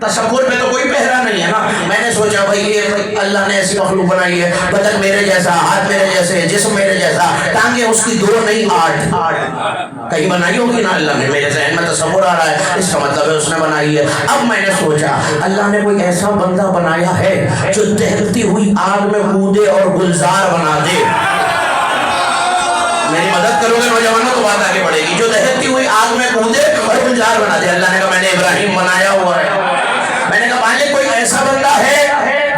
تصور پہ تو کوئی پہرا نہیں ہے نا۔ میں نے سوچا بھائی یہ اللہ نے ایسی مخلوق بنائی ہے، بدن میرے جیسا، ہاتھ میرے جیسے، جسم میرے جیسا، ٹانگیں اس کی 2 نہیں 8 کہیں بنائی ہوگی نا اللہ نے۔ میرے ذہن میں تصور آ رہا ہے، اس کا مطلب ہے اس نے بنائی ہے۔ اب میں نے سوچا اللہ نے کوئی ایسا بندہ بنایا ہے جو دہتی ہوئی آگ میں کودے اور گلزار بنا دے۔ میری مدد کرو گے نوجوانوں تو بات آگے بڑھے گی۔ جو دہتی ہوئی آگ میں کودے اور گلزار بنا دے۔ اللہ نے کہا میں نے ابراہیم بنایا ہوا ہے۔ میں نے کہا مالک کوئی ایسا بندہ ہے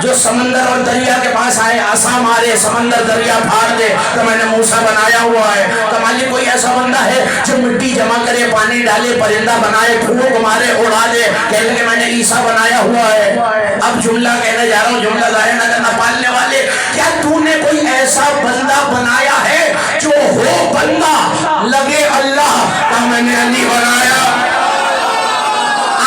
جو سمندر اور دریا کے پاس آئے، عصا مارے، سمندر دریا پھاڑ دے، تو میں نے موسیٰ بنایا ہوا ہے۔ تو مالک کوئی ایسا بندہ ہے جو مٹی جمع کرے، پانی ڈالے، پرندہ بنائے، پھونک مارے، اڑا دے، کہنے کہ میں نے عیسیٰ بنایا ہوا ہے۔ اب جملہ کہنے جا رہا ہوں، جملہ ظاہر نہ کرنا پالنے والے، کیا تو نے کوئی ایسا بندہ بنایا ہے جو ہو بندہ لگے اللہ کا؟ میں نے علی بنایا۔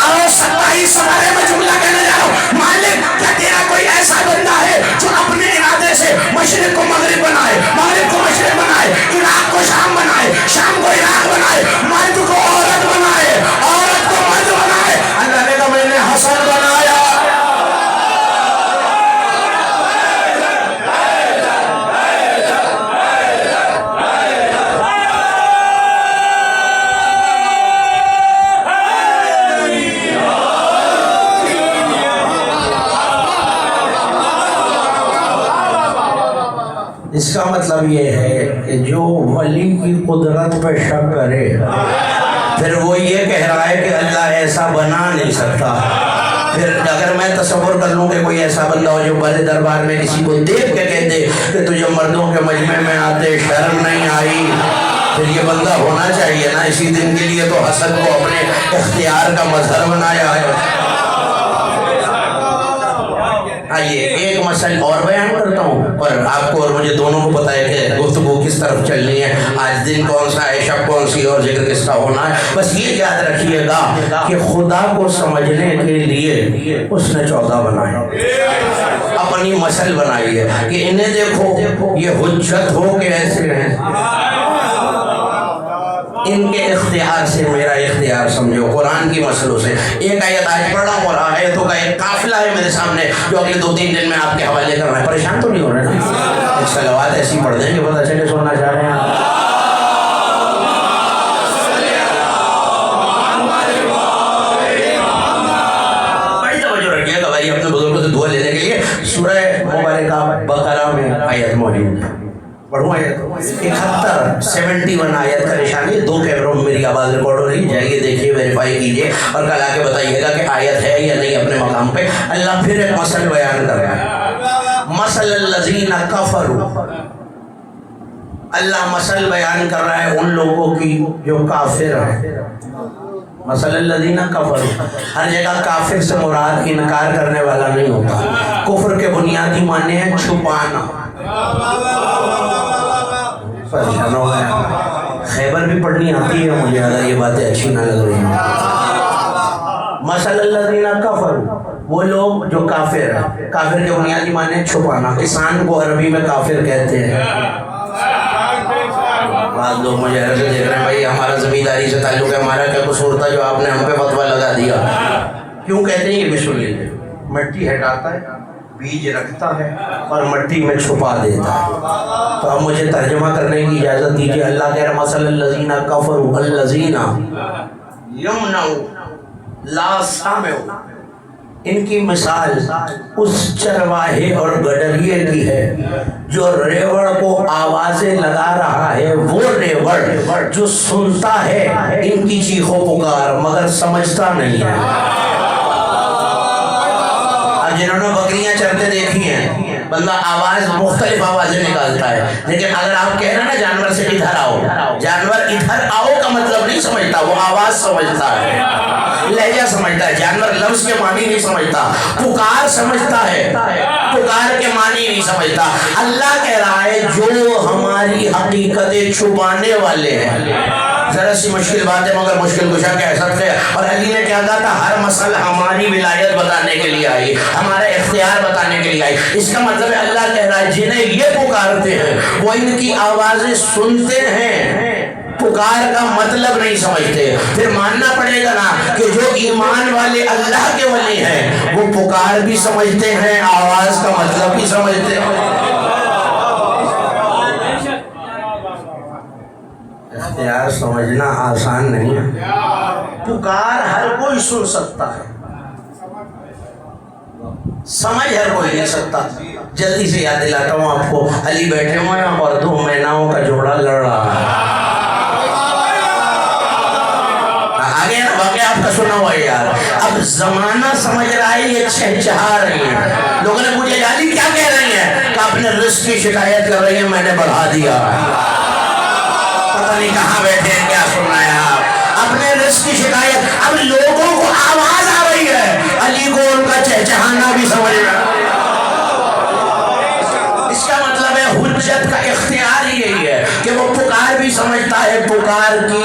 آؤ 27 سوارے میں جملہ کہنے جا رہا ہوں، مالک کیا تیرا کوئی ایسا بندہ ہے جو اپنے ارادے سے مشرق کو مغرب بنائے، مغرب کو مشرق بنائے، عراق کو شام بنائے، شام کو عراق بنائے، مرد کو عورت بنائے، عورت کو مرد بنائے؟ اللہ نے کہا میں نے حسن بنایا۔ اس کا مطلب یہ ہے کہ جو ولی کی قدرت پہ شک کرے پھر وہ یہ کہہ رہا ہے کہ اللہ ایسا بنا نہیں سکتا. پھر اگر میں تصور کر لوں کہ کوئی ایسا بندہ ہو جو بڑے دربار میں کسی کو دیکھ کے کہہ دے کہ تجھے مردوں کے مجمع میں آتے شرم نہیں آئی، پھر یہ بندہ ہونا چاہیے نا اسی دن کے لیے تو حسد کو اپنے اختیار کا مظہر بنایا ہے. آئیے ایک مسئلہ اور بیان کرتا ہوں، اور آپ کو اور مجھے دونوں کو پتا ہے کہ گفتگو کس طرف چلنی ہے، آج دن کون سا ہے، شب کون سی اور ذکر کس کا ہونا ہے. بس یہ یاد رکھیے گا کہ خدا کو سمجھنے کے لیے اس نے 14 بنائے، اپنی مسل بنائی ہے کہ انہیں دیکھو یہ حجت ہو کے ایسے ہیں، ان کے اختیار سے میرا اختیار سمجھو، قرآن کی مسئلوں سے. ایک آیت آج پڑھ رہا ہوں اور آیتوں کا ایک قافلہ ہے میرے سامنے جو اگلے 2-3 دن میں آپ کے حوالے کرنا ہے. پریشان تو نہیں ہو رہے نا؟ ایک صلوات ایسی پڑھ دیں کہ پتہ چلے سونا چاہ رہے ہیں. بڑی توجہ رکھیے گا بھائی اپنے بزرگوں سے دعا لینے کے لیے. سورہ مبارکہ بقرہ میں آیت موجود ہے، پڑھوں آیت 71 آیت کا نشانی. 2 کیمروں میں میری آواز ریکارڈ ہو رہی ہے، جائیے دیکھیے ویریفائی کیجیے اور کل آ کے بتائیے گا کہ آیت ہے یا نہیں اپنے مقام پہ. اللہ پھر ایک مثل بیان کر رہا ہے، مثل الذین کفروا. اللہ مثل بیان کر رہا ہے ان لوگوں کی جو کافر ہیں. مثل الذین کفروا، ہر جگہ کافر سے مراد انکار کرنے والا نہیں ہوتا. کفر کے بنیادی معنی ہے چھپانا. پریشان ہو گیا، خیبر بھی پڑھنی آتی ہے مجھے، اگر یہ باتیں اچھی نہ لگ رہی ہیں. مثل الذین کفروا، وہ لوگ جو کافر ہیں. کافر کے بنیادی معنی چھپانا. کسان کو عربی میں کافر کہتے ہیں. بعض لوگ مجھے ایسے دیکھ رہے ہیں بھائی ہمارا زمینداری سے تعلق ہے، ہمارا کیا قصور تھا جو آپ نے ہم پہ فتویٰ لگا دیا. کیوں کہتے ہیں یہ بھی سن لیجیے. مٹی ہٹاتا ہے، بیج رکھتا ہے اور مٹی میں چھپا دیتا ہے. تو اب مجھے ترجمہ کرنے کی اجازت دیجیے. اللہ کہہ رہا مثل الذین کفروا الذین یمنعوا لا سامعوا. ان کی مثال اس چرواہے اور گڈریے کی ہے جو ریوڑ کو آوازیں لگا رہا ہے. وہ ریوڑ جو سنتا ہے ان کی چیخو پکار مگر سمجھتا نہیں ہے. جنہوں نے بکریاں چرتے دیکھی ہیں، بندہ آواز مختلف آوازیں نکالتا ہے، لیکن اگر آپ کہہ رہے نا جانور سے ادھر آؤ، جانور ادھر آؤ کا مطلب نہیں سمجھتا، وہ آواز سمجھتا ہے، لہجہ سمجھتا ہے. جانور لفظ کے معنی نہیں سمجھتا، پکار سمجھتا ہے، پکار کے معنی نہیں سمجھتا. اللہ کہہ رہا ہے جو ہماری حقیقتیں چھپانے والے ہیں. ذرا سی مشکل بات ہے مگر مشکل کشا کے حسد سے. اور علی نے کیا کہا تھا؟ ہر مسئلہ ہماری ولایت بتانے کے لیے آئی، ہمارا اختیار بتانے کے لیے آئی. اس کا مطلب ہے اللہ کہہ رہا ہے جنہیں یہ پکارتے ہیں وہ ان کی آوازیں سنتے ہیں، پکار کا مطلب نہیں سمجھتے. پھر ماننا پڑے گا نا کہ جو ایمان والے اللہ کے ولی ہیں وہ پکار بھی سمجھتے ہیں، آواز کا مطلب بھی سمجھتے ہیں. اختیار سمجھنا آسان نہیں ہے. پکار ہر کوئی سن سکتا ہے، سمجھ ہر کوئی نہیں سکتا. جلدی سے یاد دلاتا ہوں آپ کو، علی بیٹھے ہوئے ہیں اور 2 میناؤں کا جوڑا لڑ رہا ہے. آگے نا واقعہ آپ کا سنا ہوا ہے یار. اب زمانہ سمجھ رہا ہے یہ چہچہا رہی ہیں. لوگوں نے پوچھا علی کیا کہہ رہی ہیں؟ کہ اپنے رزق کی شکایت کر رہی ہیں، میں نے بڑھا دیا. پتہ نہیں کہاں بیٹھے ہیں، کیا سن رہے ہیں آپ؟ اپنے رزق کی شکایت. اب لوگوں کو آواز آ رہی ہے، علی کو ان کا چہچہانا بھی سمجھ رہا ہے. اس کا مطلب ہے حجت کا اختیار یہی ہے کہ وہ پکار بھی سمجھتا ہے، پکار کی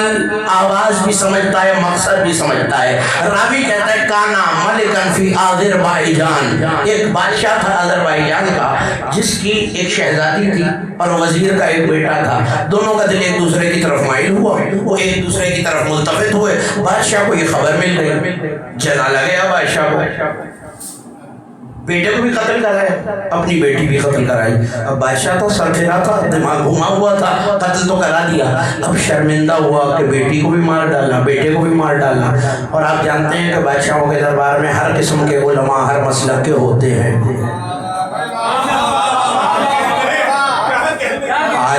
آواز بھی سمجھتا ہے، مقصد بھی سمجھتا ہے. راوی کہتا ہے کانا ملکن فی آذربائیجان، ایک بادشاہ تھا آذربائیجان کا جس کی ایک شہزادی تھی اور وزیر کا ایک بیٹا تھا. دونوں کا دل ایک دوسرے کی طرف مائل ہوا، وہ ایک دوسرے کی طرف ملتفت ہوئے. بادشاہ کو یہ خبر مل گئی، جلا لگا بادشاہ کو. بیٹے کو بھی قتل کرایا، اپنی بیٹی بھی قتل کرائی. اب بادشاہ تو سر پھرا تھا، دماغ گھما ہوا تھا، قتل تو کرا دیا. اب شرمندہ ہوا کہ بیٹی کو بھی مار ڈالنا، بیٹے کو بھی مار ڈالنا. اور آپ جانتے ہیں کہ بادشاہوں کے دربار میں ہر قسم کے علماء ہر مسلک کے ہوتے ہیں.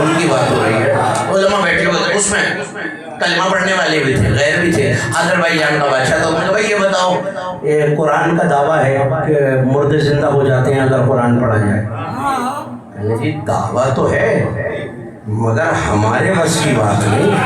ان کی بات ہو رہی ہے۔ علماء بیٹھے ہوئے تھے، اس میں کلمہ پڑھنے والے بھی تھے، غیر بھی تھے۔ آذربائیجان کا بادشاہ تھا، انہوں نے کہا بھائی یہ بتاؤ، یہ قرآن کا دعویٰ ہے کہ مردے زندہ ہو جاتے ہیں اگر قرآن پڑھا جائے۔ کہنے جی دعویٰ تو ہے مگر ہمارے بس کی بات نہیں۔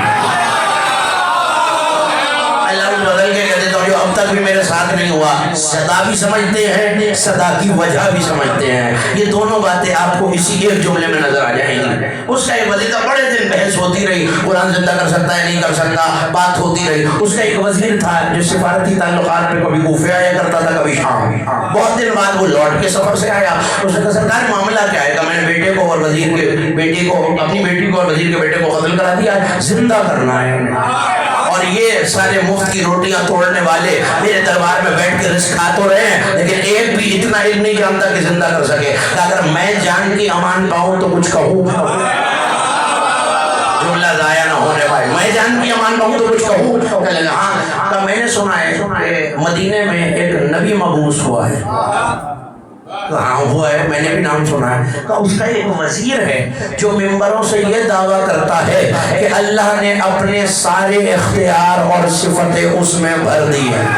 اللہ بدل کے کہتے تو جو اب تک بھی میرے ساتھ نہیں ہوا، صدا بھی سمجھتے ہیں، صدا کی وجہ بھی سمجھتے ہیں، یہ دونوں باتیں آپ کو اسی ایک جملے میں نظر آ جائیں گی۔ اس کا ایک وزیر بڑے دن بحث ہوتی رہی، قرآن زندہ کر سکتا ہے نہیں کر سکتا، بات ہوتی رہی۔ اس کا ایک وزیر تھا جو سفارتی تعلقات پہ کبھی کوفہ آیا کرتا تھا کبھی شام۔ بہت دن بعد وہ لوٹ کے سفر سے آیا، اس نے کہا سرکار معاملہ کیا ہے؟ کہ میں نے بیٹے کو اور وزیر کے بیٹے کو، اپنی بیٹی کو اور وزیر کے بیٹے کو قتل کرا دیا ہے، زندہ کرنا ہے اور یہ سارے مفت کی روٹیاں توڑنے والے میرے دربار میں بیٹھ کے رزق کھا تو رہے ہیں لیکن ایک بھی اتنا علم نہیں جانتا کہ زندہ کر سکے۔ اگر میں جان کی امان پاؤں تو کچھ کہوں، جملہ ضائع نہ ہونے پائے، میں جان کی امان پاؤں تو کچھ کہوں۔ کہ ہاں کہ میں نے سنا ہے کہ مدینے میں ایک نبی مبعوث ہوا ہے۔ کہاں ہوا ہے؟ میں نے بھی نام سنا ہے۔ کہ اس کا ایک وزیر ہے جو ممبروں سے یہ دعویٰ کرتا ہے کہ اللہ نے اپنے سارے اختیار اور صفتیں اس میں بھر دی ہیں۔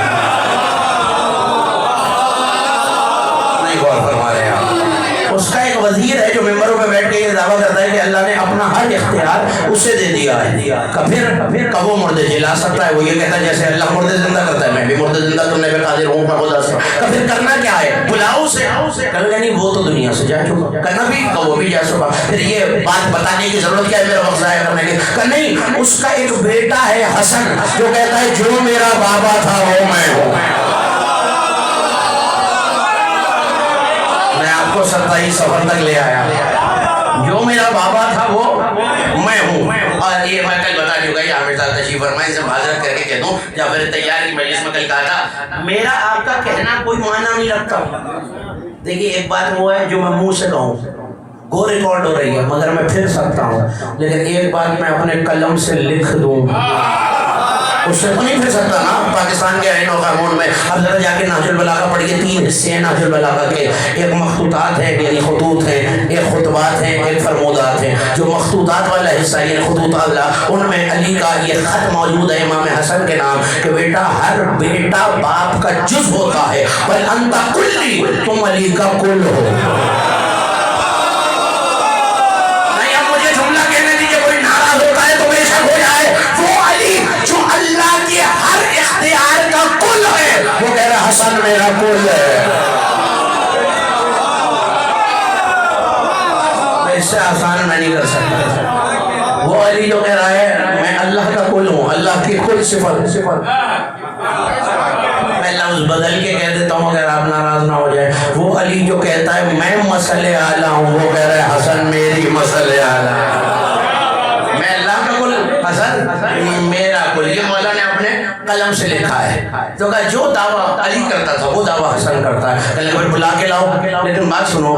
نہیں غور فرما رہے آپ؟ اس کا ایک وزیر ہے جو ممبروں پہ بیٹھ کے یہ دعویٰ کرتا ہے کہ اللہ نے اپنا ہر اختیار اسے دے دیا ہے۔ پھر کب وہ مردے جلا سکتا ہے؟ وہ یہ کہتا ہے جیسے اللہ مردے زندہ کرتا ہے میں بھی مردے زندہ کرنے پہ قادر ہوں، میں خدا سے۔ پھر کرنا کیا ہے؟ بلاؤ اسے۔ کہا نہیں وہ تو دنیا سے جا چکا، کرنا بھی وہ بھی جا چکا، پھر یہ بات بتانے کی ضرورت کیا ہے میرا وقت ضائع کرنے کی؟ کہ نہیں، اس کا ایک بیٹا ہے حسن جو کہتا ہے جو میرا بابا تھا وہ میں ہوں۔ کو 27 سفر تک لے آیا، جو میرا بابا تھا وہ میں ہوں۔ اور یہ میں کل بتا چکا ہے، عامر صاحب تشریف فرمائیں، سے معذرت کر کے کہہ دوں، یا پھر تیار کی مجلس میں کل کہا تھا میرا آپ کا کہنا کوئی معنی نہیں رکھتا۔ دیکھیے ایک بات وہ ہے جو میں منہ سے کہوں، گو ریکارڈ ہو رہی ہے مگر میں پھر سکتا ہوں، لیکن ایک بات میں اپنے قلم سے لکھ دوں اس سے تو نہیں پھر سکتا نا۔ پاکستان کے آئین و قانون میں اب ذرا جا کے نہج البلاغہ پڑھیے، 3 حصے ہیں نہج البلاغہ کے، ایک مخطوطات ہیں یعنی خطوط ہیں، ایک خطبات ہیں، ایک فرمودات ہیں۔ جو مخطوطات والا حصہ یعنی خطوطات والا، ان میں علی کا یہ خط موجود ہے امام حسن کے نام کہ بیٹا ہر بیٹا باپ کا جز ہوتا ہے، بل انت کلی، تم علی کا کل ہو۔ وہ کہہ رہا حسن میرا کل ہے۔ اس سے آسان میں نہیں کر سکتا۔ وہ علی جو کہہ رہا ہے میں اللہ کا کل ہوں، اللہ کی کل صفت۔ میں لفظ بدل کے کہہ دیتا ہوں اگر آپ ناراض نہ ہو جائے۔ وہ علی جو کہتا ہے میں مسئلے اعلیٰ ہوں، وہ کہہ رہا ہے حسن میری مسئلے اعلیٰ ہے۔ میں اللہ کا کل، حسن میرا کل۔ یہ مولا نے اپنے قلم سے لکھا ہے۔ تو کہا جو دعویٰ علی کرتا تھا وہ دعویٰ حسن کرتا ہے۔ کہنے لگے بلا کے لاؤ، لیکن بات سنو،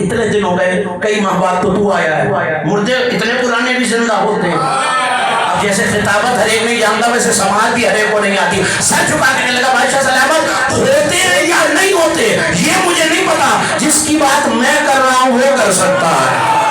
اتنے دن ہو گئے، کئی ماہ بعد تو آیا ہے، مردے اتنے پرانے بھی زندہ ہوتے ہیں۔ اب جیسے خطابت ہر ایک نہیں جانتا ویسے سماعت بھی ہر ایک کو نہیں آتی۔ سر چھپا کے کہنے لگا بادشاہ سلامت ہوتے ہیں یا نہیں ہوتے یہ مجھے نہیں پتا، جس کی بات میں کر رہا ہوں وہ کر سکتا ہے۔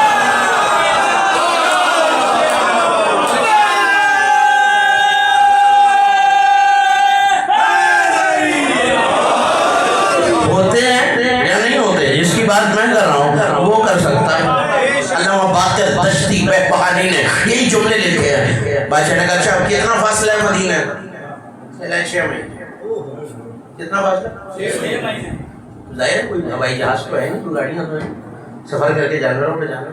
بات میں کر رہا ہوں وہ کر سکتا ہے۔ علامہ باقر دشتی بہبہانی نے یہی جملے لکھے ہیں۔ بادشاہ نے کہا اچھا کتنا فاصلہ ہے مدینہ؟ 6 مہینے۔ کتنا فاصلہ؟ 6 مہینے۔ ظاہر ہے کوئی ہوائی جہاز تو ہے نہیں، کوئی گاڑی نہ تو ہے، سفر کر کے جانوروں پہ جانا۔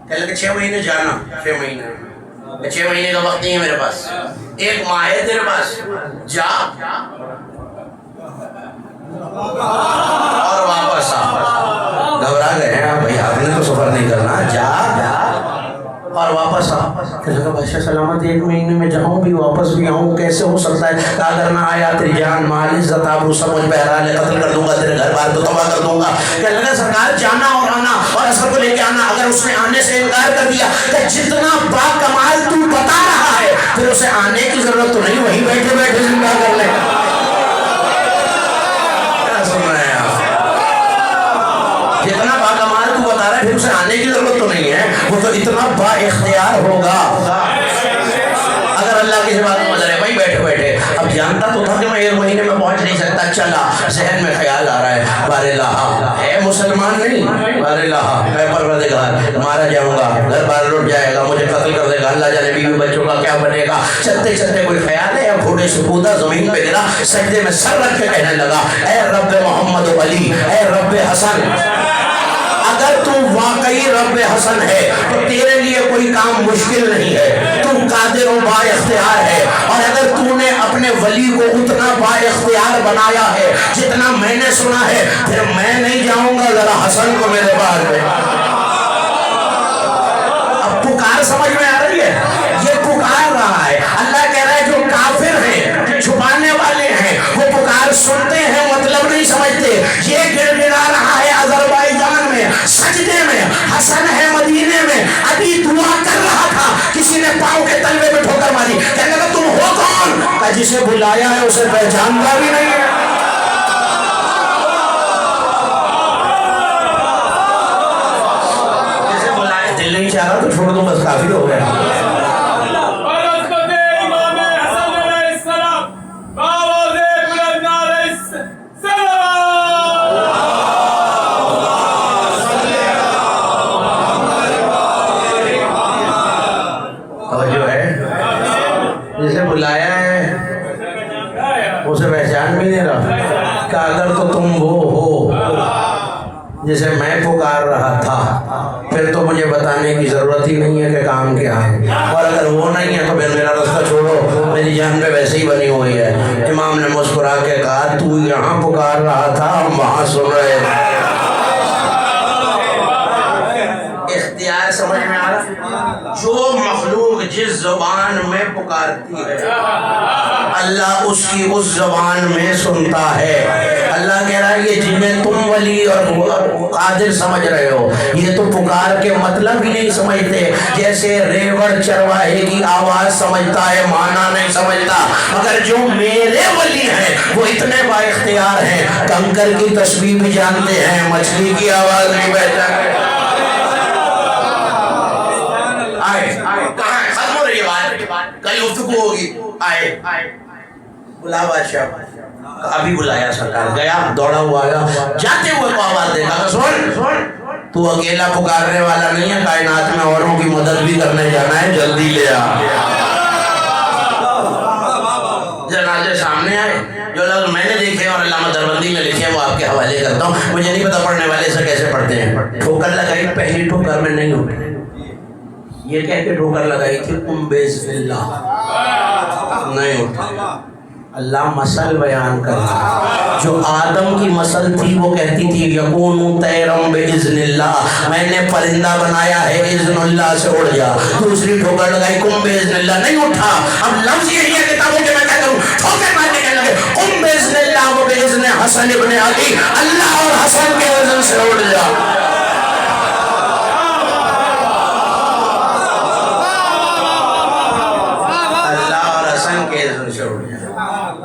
کہنے لگے 6 مہینے جانا، 6 مہینے 6 مہینے کا وقت نہیں ہے میرے پاس، 1 ماہ ہے تیرے پاس، جا اور واپس آ۔ گھبرا گئے ہیں بھائی آپ نے تو سفر نہیں کرنا، جا اور واپس آ۔ کہنے لگا بادشاہ سلامت 1 مہینے میں جاؤں بھی واپس بھی آؤں کیسے ہو سکتا ہے؟ کہ اگر نہ آیا تیری جان مال عزت آبرو سب مجھ بہرحال ہے، قتل کر دوں گا، تیرے گھر بار کو تباہ کر دوں گا۔ کہنے لگا سرکار جانا اور آنا اور اثر کو لے کے آنا، اگر اس نے آنے سے انکار کر دیا کہ جتنا با کمال تو بتا رہا ہے پھر اسے آنے کی ضرورت تو نہیں، وہیں بیٹھے بیٹھے زندہ کر لے۔ جتنا با کمال تو بتا آ رہا ہے پھر اسے آنے کی ضرورت تو نہیں ہے، وہ تو اتنا با اختیار ہوگا۔ اگر اللہ کی بات میں مزہ ہے بھائی بیٹھے بیٹھے اب جانتا تو تھا کہ میں ایک مہینے میں پہنچ نہیں سکتا، چلا ذہن میں خیال آ رہا ہے بار اللہ ہے مسلمان نہیں، بار اللہ میں پروردگار مارا جاؤں گا، گھر بار لوٹ جائے گا، مجھے قتل کر دے گا، اللہ جانے بیوی بچوں کا کیا بنے گا۔ چلتے چلتے کوئی خیال ہے، گھوڑے سے کودا زمین پہ گرا، سجدے میں سر رکھ کے کہنے لگا اے رب محمد و علی، اے رب حسن، اگر تو واقعی رب حسن ہے تو تیرے لیے کوئی کام مشکل نہیں ہے، تو قادر و با اختیار ہے، اور اگر تو نے اپنے ولی کو اتنا با اختیار بنایا ہے جتنا میں نے سنا ہے، پھر میں نہیں جاؤں گا ذرا حسن کو میرے بعد میں۔ اب پکار سمجھ میں آ رہی ہے؟ یہ پکار رہا ہے، اللہ کہہ رہا ہے جو کافر ہیں، چھپانے والے ہیں، وہ پکار سنتے ہیں مطلب نہیں سمجھتے۔ یہ گڑ گڑا رہا ہے آذربائیجان میں، سجدے میں، حسن ہے مدینے میں، ابھی دعا کر رہا تھا، کسی نے پاؤں کے تلوے میں ٹھوکر ماری، کہنے لگا تم ہو کون؟ کہ جسے بلایا ہے اسے پہچانتا بھی نہیں ہے۔ جسے بلایا دل نہیں چاہ رہا تو چھوڑ دو بس کافی ہو گیا۔ بلایا ہے اسے پہچان بھی نہیں رہا کہ اگر تو تم وہ ہو جسے میں پکار رہا تھا پھر تو مجھے بتانے کی ضرورت ہی نہیں ہے کہ کام کیا ہے، اور اگر وہ نہیں ہے تو پھر میرا رستہ چھوڑو، میری جان پہ ویسے ہی بنی ہوئی ہے۔ امام نے مسکرا کے کہا تو یہاں پکار رہا تھا ہم وہاں سن رہے تھے۔ اختیار سمجھ میں آ رہا؟ جو مخلوق جس زبان میں پکارتی ہے اللہ اس کی اس زبان میں سنتا ہے۔ اللہ کہہ رہا ہے یہ جنہیں تم ولی اور قادر سمجھ رہے ہو یہ تو پکار کے مطلب ہی نہیں سمجھتے، جیسے ریوڑ چرواہے کی آواز سمجھتا ہے معنی نہیں سمجھتا، مگر جو میرے ولی ہیں وہ اتنے با اختیار ہیں، کنکر کی تسبیح بھی جانتے ہیں، مچھلی کی آواز بھی پہچانتے ہیں۔ کہاں ہے؟ ختم ہو رہی ہے بات، کل گفتگو ہوگی۔ آئے بلا بادشاہ، ابھی بلایا سرکار، گیا دوڑا ہوا آیا، جاتے ہوئے کو آواز دے گا سن تو اکیلا پکارنے والا نہیں ہے، کائنات میں اوروں کی مدد بھی کرنے جانا ہے، جلدی لے آ۔ جنازے سامنے آئے، جو لفظ میں نے دیکھے اور علامہ دربندی میں لکھے وہ آپ کے حوالے کرتا ہوں، مجھے نہیں پتا پڑھنے والے سے کیسے پڑھتے ہیں۔ ٹھوکر لگائی، پہلی ٹھوکر میں نہیں ہوئی، یہ کہہ کے ٹھوکر لگائی تھی قم بسم اللہ، نہیں اٹھا۔ اللہ مثل بیان کرنا، جو آدم کی مثل تھی وہ کہتی تھی یکون طیرا باذن اللہ، میں نے پرندہ بنایا ہے اذن اللہ سے اڑ جا۔ دوسری ٹھوکر لگائی قم باذن اللہ، نہیں اٹھا۔ اب لفظ یہی ہے کتابوں کے میں کہتا ہوں، ٹھوکر مارنے کہنے لگے قم باذن اللہ و باذن حسن ابن علی، اللہ اور حسن کے اذن سے اڑ جا۔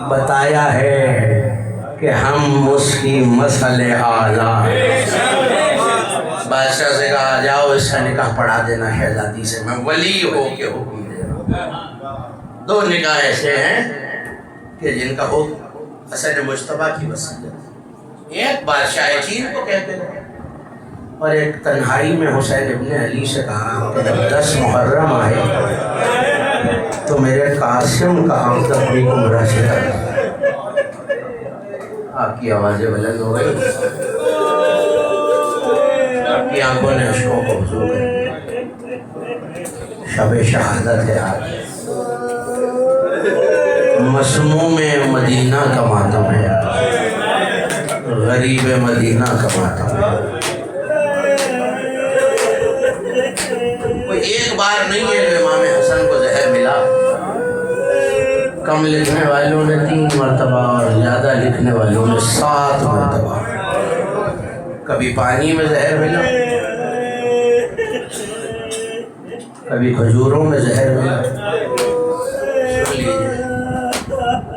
بتایا ہے کہ ہم اس کی مسئلہ اعلیٰ۔ بادشاہ سے کہا جاؤ اس کا نکاح پڑھا دینا شہزادی سے، میں ولی ہو کے حکم دے رہا ہوں۔ دو نکاح ایسے ہیں کہ جن کا حکم حسن مجتبیٰ کی وصیت، ایک بادشاہ چین کو کہتے ہیں، اور ایک تنہائی میں حسین ابن علی سے کہا کہ جب 10 محرم آئے تو میرے قاسم کا حمد اپنی عمرہ سے کرنا۔ آپ کی آوازیں بلند ہو گئی، آپ کی آنکھوں نے اشکوں کو حضور کر دیا۔ شب شہادت ہے آج، مسموم مدینہ کا ماتم ہے، غریب مدینہ کا ماتم ہے۔ کوئی ایک بار نہیں ہے جو امام حسن کو زہر ملا، کم لکھنے والوں نے 3 مرتبہ اور زیادہ لکھنے والوں نے 7 مرتبہ۔ کبھی پانی میں زہر ملا، کبھی کھجوروں میں زہر ملا،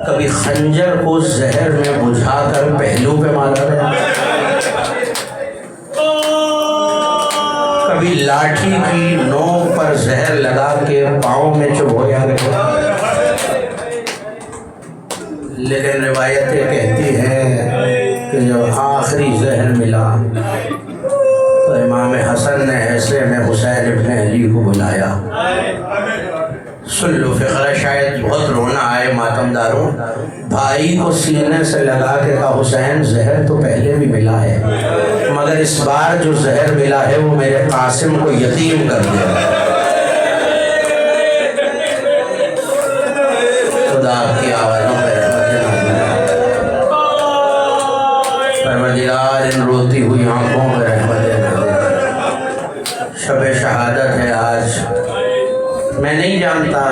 کبھی خنجر کو زہر میں بجھا کر پہلو پہ مارا گیا۔ کبھی لاٹھی کی نوک پر زہر لگا کے پاؤں میں چبھویا گیا، لیکن روایتیں کہتی ہیں کہ جب آخری زہر ملا تو امام حسن نے ایسے میں حسین ابن علی کو بلایا۔ سن لو فقرہ، شاید بہت رونا آئے ماتم داروں۔ بھائی کو سینے سے لگا کے کہا حسین زہر تو پہلے بھی ملا ہے، مگر اس بار جو زہر ملا ہے وہ میرے قاسم کو یتیم کر دیا۔ خدا آپ کی آوازوں پہ پروردگار ان روتی ہوئی آنکھوں میں رحمت نازل۔ شب شہادت ہے آج، میں نہیں جانتا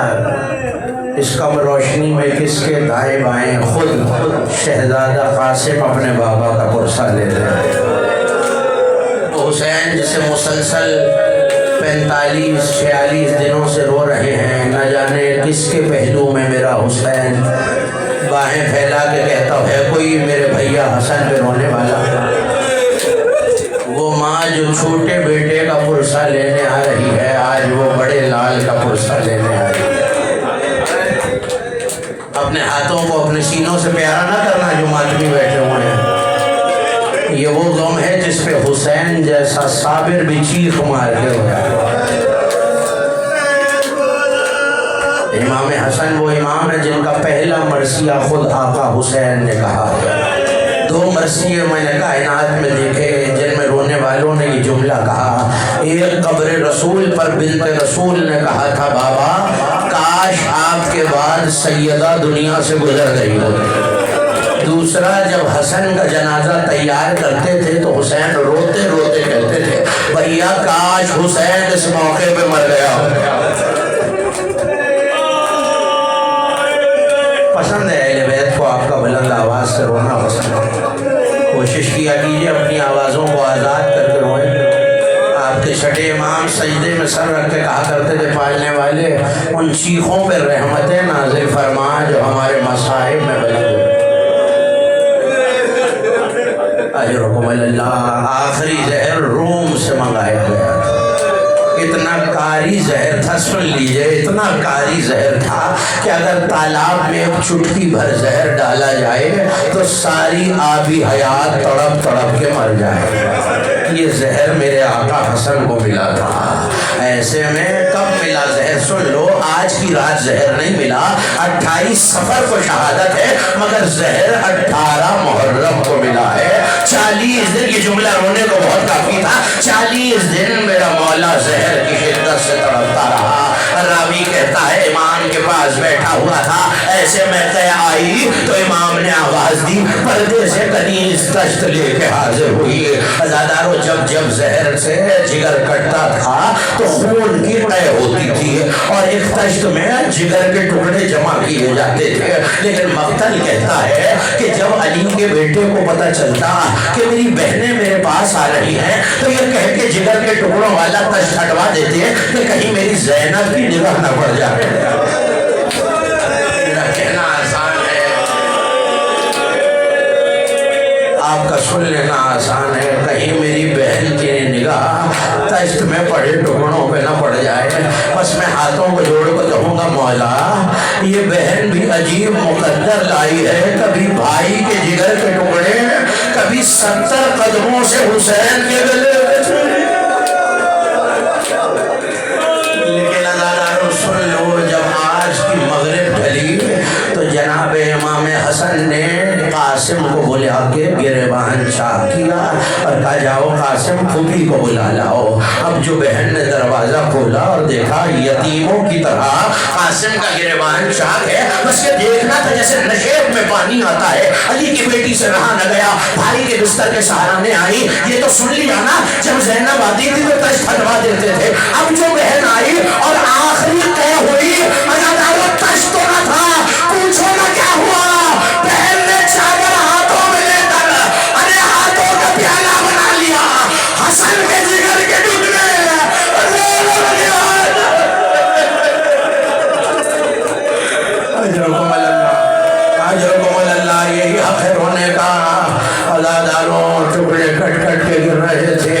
اس کم روشنی میں کس کے دائیں بائیں خود شہزادہ قاسم اپنے بابا کا پرسہ لے لے۔ حسین جسے مسلسل 45-46 دنوں سے رو رہے ہیں، نہ جانے کس کے پہلو میں میرا حسین باہیں پھیلا کے کہتا ہے کوئی میرے بھیا حسن پہ رونے والا۔ وہ ماں جو چھوٹے بیٹے کا پرسہ لینے آ رہی ہے، آج وہ بڑے لال کا پرسہ لینے آ رہی ہے۔ اپنے ہاتھوں کو اپنے سینوں سے پیارا نہ کرنا جو ماتمی بیٹھے ہوئے ہیں۔ یہ وہ غم ہے جس پہ حسین جیسا صابر بھی چیخ مار کے ہو جائے۔ امام حسن وہ امام ہے جن کا پہلا مرثیہ خود آقا حسین نے کہا ہے۔ 2 مرثیے میں نے کائنات میں دیکھے جن میں رونے والوں نے یہ جملہ کہا۔ ایک قبر رسول پر بنت رسول نے کہا تھا بابا کاش آپ کے بعد سیدہ دنیا سے گزر گئی ہوتی۔ دوسرا جب حسن کا جنازہ تیار کرتے تھے تو حسین روتے روتے کہتے تھے بھیا کاش حسین اس موقع پہ مر گیا ہو۔ پسند ہے اہل بیت کو آپ کا بلند آواز سے رونا پسند ہے۔ کوشش کیا کیجئے اپنی آوازوں کو آزاد کر کے روئیں۔ آپ کے چھٹے امام سجدے میں سر رکھ کے کہا کرتے تھے پالنے والے ان چیخوں پہ رحمتیں نازل فرما جو ہمارے مصائب میں بلند ہوئے۔ اجرکم اللہ۔ آخری زہر روم سے منگایا گیا تھا۔ اتنا کاری زہر تھا، سن لیجئے، اتنا کاری زہر تھا کہ اگر تالاب میں ایک چٹکی بھر زہر ڈالا جائے تو ساری آبی حیات تڑپ تڑپ کے مر جائے۔ یہ زہر میرے آقا حسن کو ملا تھا۔ ایسے میں کب ملا زہر؟ سن لو، آج کی رات زہر نہیں ملا، 28 صفر کو شہادت ہے، مگر زہر 18 محرم کو ملا ہے۔ 40 دن، یہ جملہ رونے کو بہت کافی تھا، 40 دن میرا مولا زہر کی شدت سے تڑپتا رہا۔ راوی کہتا ہے امام کے پاس بیٹھا ہوا تھا، ایسے میں قے آئی تو امام نے آواز دی، پردے سے کنیز تشت لے کے حاضر ہوئی۔ عزادارو جب جب زہر سے جگر کٹتا تھا تو خون کی قے ہوتی تھی اور ایک تشت میں جگر کے ٹکڑے جمع کیے جاتے تھے، لیکن مقتل کہتا ہے کہ جب علی کے بیٹے کو پتہ چلتا کہ میری بہنیں میرے پاس آ رہی ہیں تو یہ کہہ کے جگر کے ٹکڑوں والا تشت ہٹوا دیتے کہ کہیں میری زینب کی نگاہ نہ پڑ جائے۔ میرا کہنا آسان ہے، آپ کا سن لینا آسان ہے، کہیں میری بہن کی نگاہ تشت میں پڑے ٹکڑوں پہ نہ پڑ جائے۔ بس میں ہاتھوں کو جوڑ کر کہوں گا مولا یہ بہن بھی عجیب مقدر لائی ہے، کبھی بھائی کے جگر کے ٹکڑے، کبھی 70 قدموں سے حسین کے گلے۔ لیکن عزادارو سن لو، جب آج کی مغرب ڈھلی تو جناب امام حسن نے قاسم کو بلا کے گریبان چاک کیا اور کہا جاؤ قاسم پھوپھی کو بلا لاؤ۔ اب جو بہن نے دروازہ کھولا اور دیکھا یتیموں کی طرح قاسم کا گریبان چاک ہے، بس یہ دیکھنا تھا جیسے نشیب میں پانی آتا ہے۔ علی کی بیٹی سے رہا نہ گیا، بھائی کے بستر کے سہارانے آئی۔ یہ تو سن لیا نا جب زینب آتی تھی تو تشت ہٹوا دیتے تھے، اب جو بہن آئی اور آخری قے ہوئی، عزادارو تشت تو نہ تھا، پوچھو نا کیا ہوا؟ بہن نے چادر ہاتھوں میں لے کر ارے ہاتھوں کا پیالہ بنا لیا، حسن کے جگر کے ٹکڑے اجرکم اللہ، اجرکم اللہ، یہی حق ہے رونے کا۔ عزاداروں ٹکڑے کٹ کٹ کے گر رہے تھے،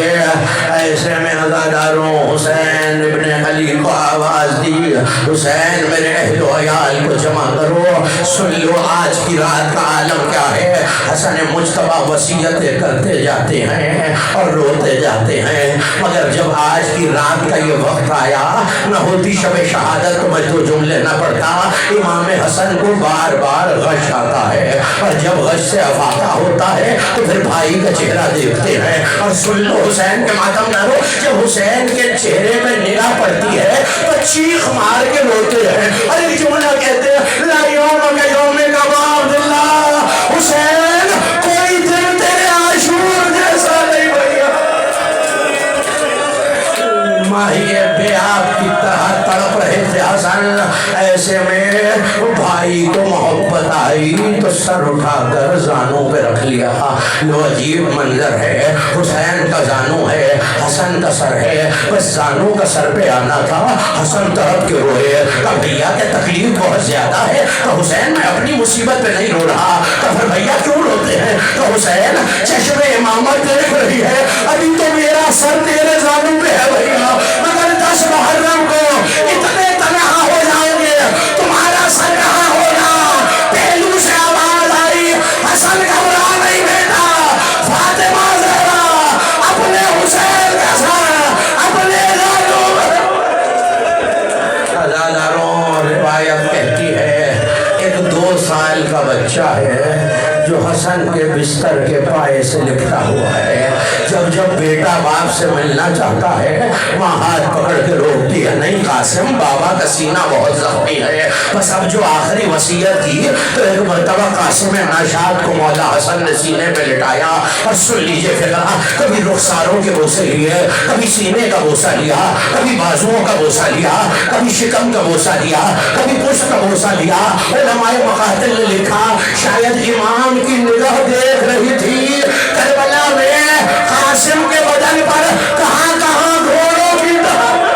ایسے میں عزاداروں حسین ابن علی کو آواز دی، حسین میرے اہل و عیال کو جمع کرو، سن لو آج کی رات کا عالم کیا ہے۔ حسن مجتبیٰ وصیتیں کرتے جاتے ہیں اور روتے جاتے ہیں، مگر جب آج کی رات کا یہ وقت آیا، نہ ہوتی شب شہادت تو میں دو جملے نہ پڑھتا۔ امام حسن کو بار بار غش آتا ہے، اور جب غش سے افاقہ ہوتا ہے تو پھر بھائی کا چہرہ دیکھتے ہیں۔ اور سن لو حسین کے ماتم دارو، جب حسین کے چہرے میں نگاہ پڑتی ہے تو چیخ مار کے روتے ہیں، اور ایک جملہ کہتے ہیں لا یوم کا یوم کا عبداللہ، حسین کوئی دن تیرے عاشور جیسا نہیں بھیا۔ ماہی بے آپ کی طرح تڑپ رہے تھے حسن، ایسے میں بھائی کو محبت آئی تو سر اٹھا کر زانوں پہ رکھ لیا۔ لو عجیب منظر ہے، حسین کا زانوں ہے، حسن کا سر ہے، بس زانوں کا سر پہ آنا تھا، حسن تڑپ کے روئے۔ کہ بھیا کہ تکلیف بہت زیادہ ہے، تو حسین میں اپنی مصیبت پہ نہیں رو رہا، تو پھر بھیا کیوں روتے ہیں؟ تو حسین چشم امامت دیکھ رہی ہے، ابھی تو میرا سر تیرے زانوں پہ ہے بھیا، مگر 10 محرم کو اتنے تنہا ہو جائیں گے، تمہارا سر کہاں ہوگا؟ پہلو سے آواز آئی، حسن گھبرا نہیں بیٹا، فاطمہ زہرا اپنے حسین کا سر اپنے زانوں پر۔ عزاداروں روایت کہتی ہے ایک 2 سال کا بچہ ہے جو حسن کے بستر کے پائے سے لپٹا ہوا ہے، جب بیٹا باپ سے ملنا چاہتا ہے ماں ہاتھ پکڑ کے روکتی ہے، نہیں قاسم بابا کا سینہ بہت زخمی ہے، بس اب جو آخری وصیت کی تو ایک مرتبہ قاسم ناشاد کو مولا حسن نے سینے پہ لٹایا، اور سن لیجئے فقرہ، کبھی رخساروں کے بوسے لیے، کبھی سینے کا بوسہ لیا، کبھی بازوؤں کا بوسہ لیا، کبھی شکم کا بوسہ لیا، کبھی پشت کا بوسہ لیا۔ علماء مقاتل نے لکھا شاید امام کی نگاہ دیکھ رہی تھی کربلا میں قاسم کے بدن پر کہاں کہاں گھوڑوں کی طرح۔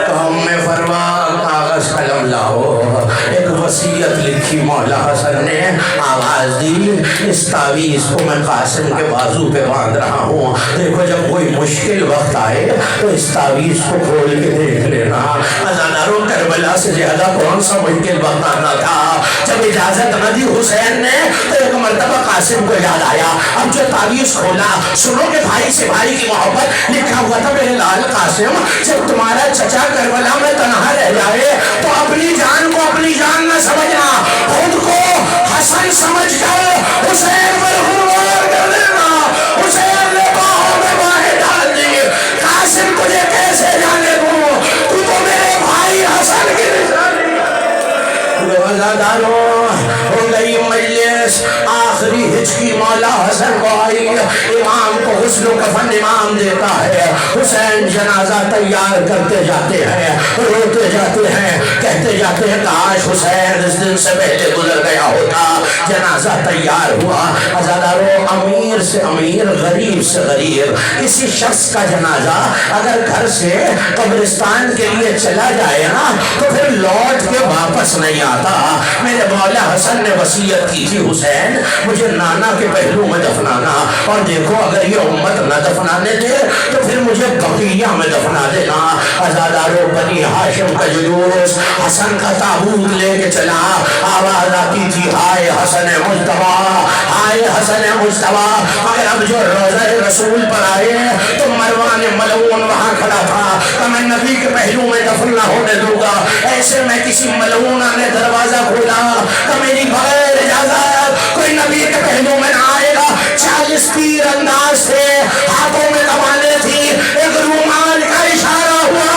قوم میں فرما کاغذ قلم لاؤ، ایک وصیت لکھی مولا حسن نے، آواز دی اس تعویذ کو میں قاسم کے بازو پہ باندھ رہا ہوں، دیکھو جب کوئی مشکل وقت آئے تو اس تعویذ کو کھول کے دیکھ لینا۔ عزاداروں کربلا سے زیادہ کون سا مشکل وقت آنا تھا، جب اجازت نہ دی حسین نے تو ایک مرتبہ قاسم کو یاد آیا، اب جو تعویذ کھولا، سنو کہ بھائی سے بھائی کی محبت، لکھا ہوا تھا میرے لال قاسم جب تمہارا چچا کربلا میں تنہا رہ جائے تو اپنی جان کو اپنی جان نہ سمجھنا، خود کو حسن سمجھ کر حسین پر غرور کر دینا۔ حسین نے باہوں میں باہیں ڈال دی، قاسم تجھے کیسے جانے دوں، تو میرے بھائی حسن کی نشانی۔ وزاداروں ہو گئی مجلس، آخری ہچکی مولا حسن کو آئی، امام کو غسل و کفن امام دیتا ہے، حسین جنازہ تیار کرتے جاتے ہیں، روتے جاتے ہیں، کہتے جاتے ہیں کاش حسین اس دن سے پہلے گزر گیا ہوتا۔ جنازہ تیار ہوا، عزاداروں امیر سے امیر، غریب سے غریب، کسی شخص کا جنازہ اگر گھر سے قبرستان کے لیے چلا جائے نا تو پھر لوٹ کے واپس نہیں آتا۔ میرے مولا حسن نے وصیت کی تھی حسین مجھے نانا کے پہلو میں دفنانا، اور دیکھو اگر یہ امت نہ دفنانے دے تو پھر مجھے بقیہ میں دفنا دینا۔ عزاداروں بنی ہاشم کا جلوس حسن کا تابوت لے کے چلا، آواز آتی تھی ہائے حسن مجتبیٰ، ہائے حسن مجتبیٰ، مگر اب جو روضہ رسول پر آئے تو مروان ملعون وہاں کھڑا تھا کہ میں نبی کے پہلو میں دفن نہ ہونے دوں گا۔ ایسے میں کسی ملعونہ نے دروازہ کھولا کہ میری بغیر اجازت کوئی نبی کے پہلو میں نہ آئے گا۔ 40 تیر انداز سے ہاتھوں میں کمانیں تھی، ایک رومال کا اشارہ ہوا،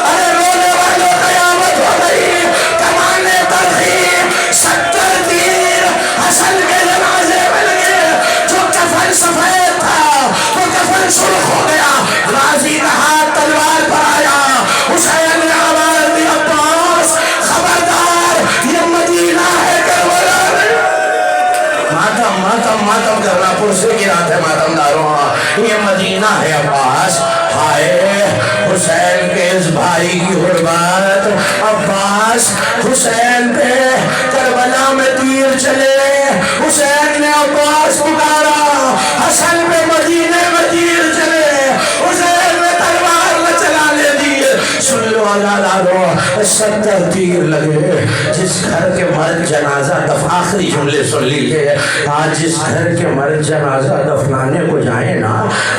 ارے رونے والوں قیامت ہو گئی، کمانیں ترخی، 70 تیر حسن کے جنازے میں لگے، جو کفن سفید تھا وہ کفن سرخ ہو گیا، غازی کا ہاتھ تلوار پر آیا، حسین نے آواز دی عباس خبردار یہ مدینہ ہے کربلا نہیں۔ ماتم ماتم ماتم کرنا پرسے کی رات ہے ماتم داروں، یہ مدینہ ہے عباس، ہائے حسین کے اس بھائی کی غربت، عباس حسین پہ کربلا میں تیر چلے، حسین نے عباس پکارا، حسن پہ مدینے میں تیر چلے، روادارو 70 تیر لگے. جس گھر کے مرد جنازہ آخری جملے سن لیجئے. آج جس گھر کے مرد جنازہ دفنانے کو جائیں نا,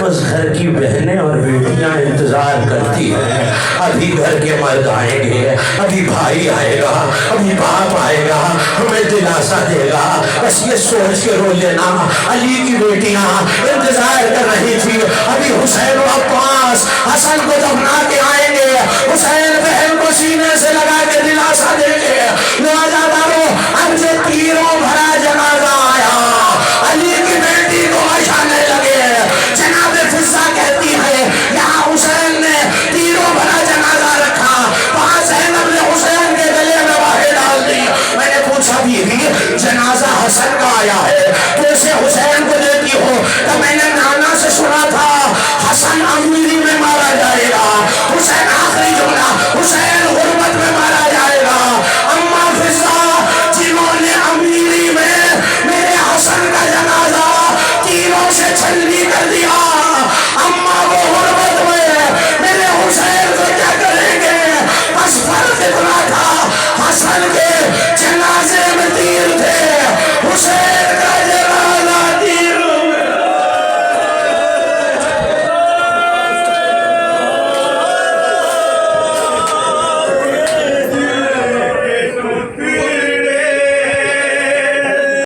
اس گھر کی بہنیں اور بیٹیاں انتظار کرتی ہیں. ابھی گھر کے مرد آئیں گے, ابھی بھائی آئے گا, ابھی باپ آئے گا, ہمیں دلاسا دے گا. بس یہ سوچ کے رو لینا, علی کی بیٹیاں انتظار کر رہی تھی. ابھی حسین و عباس حسن کو جب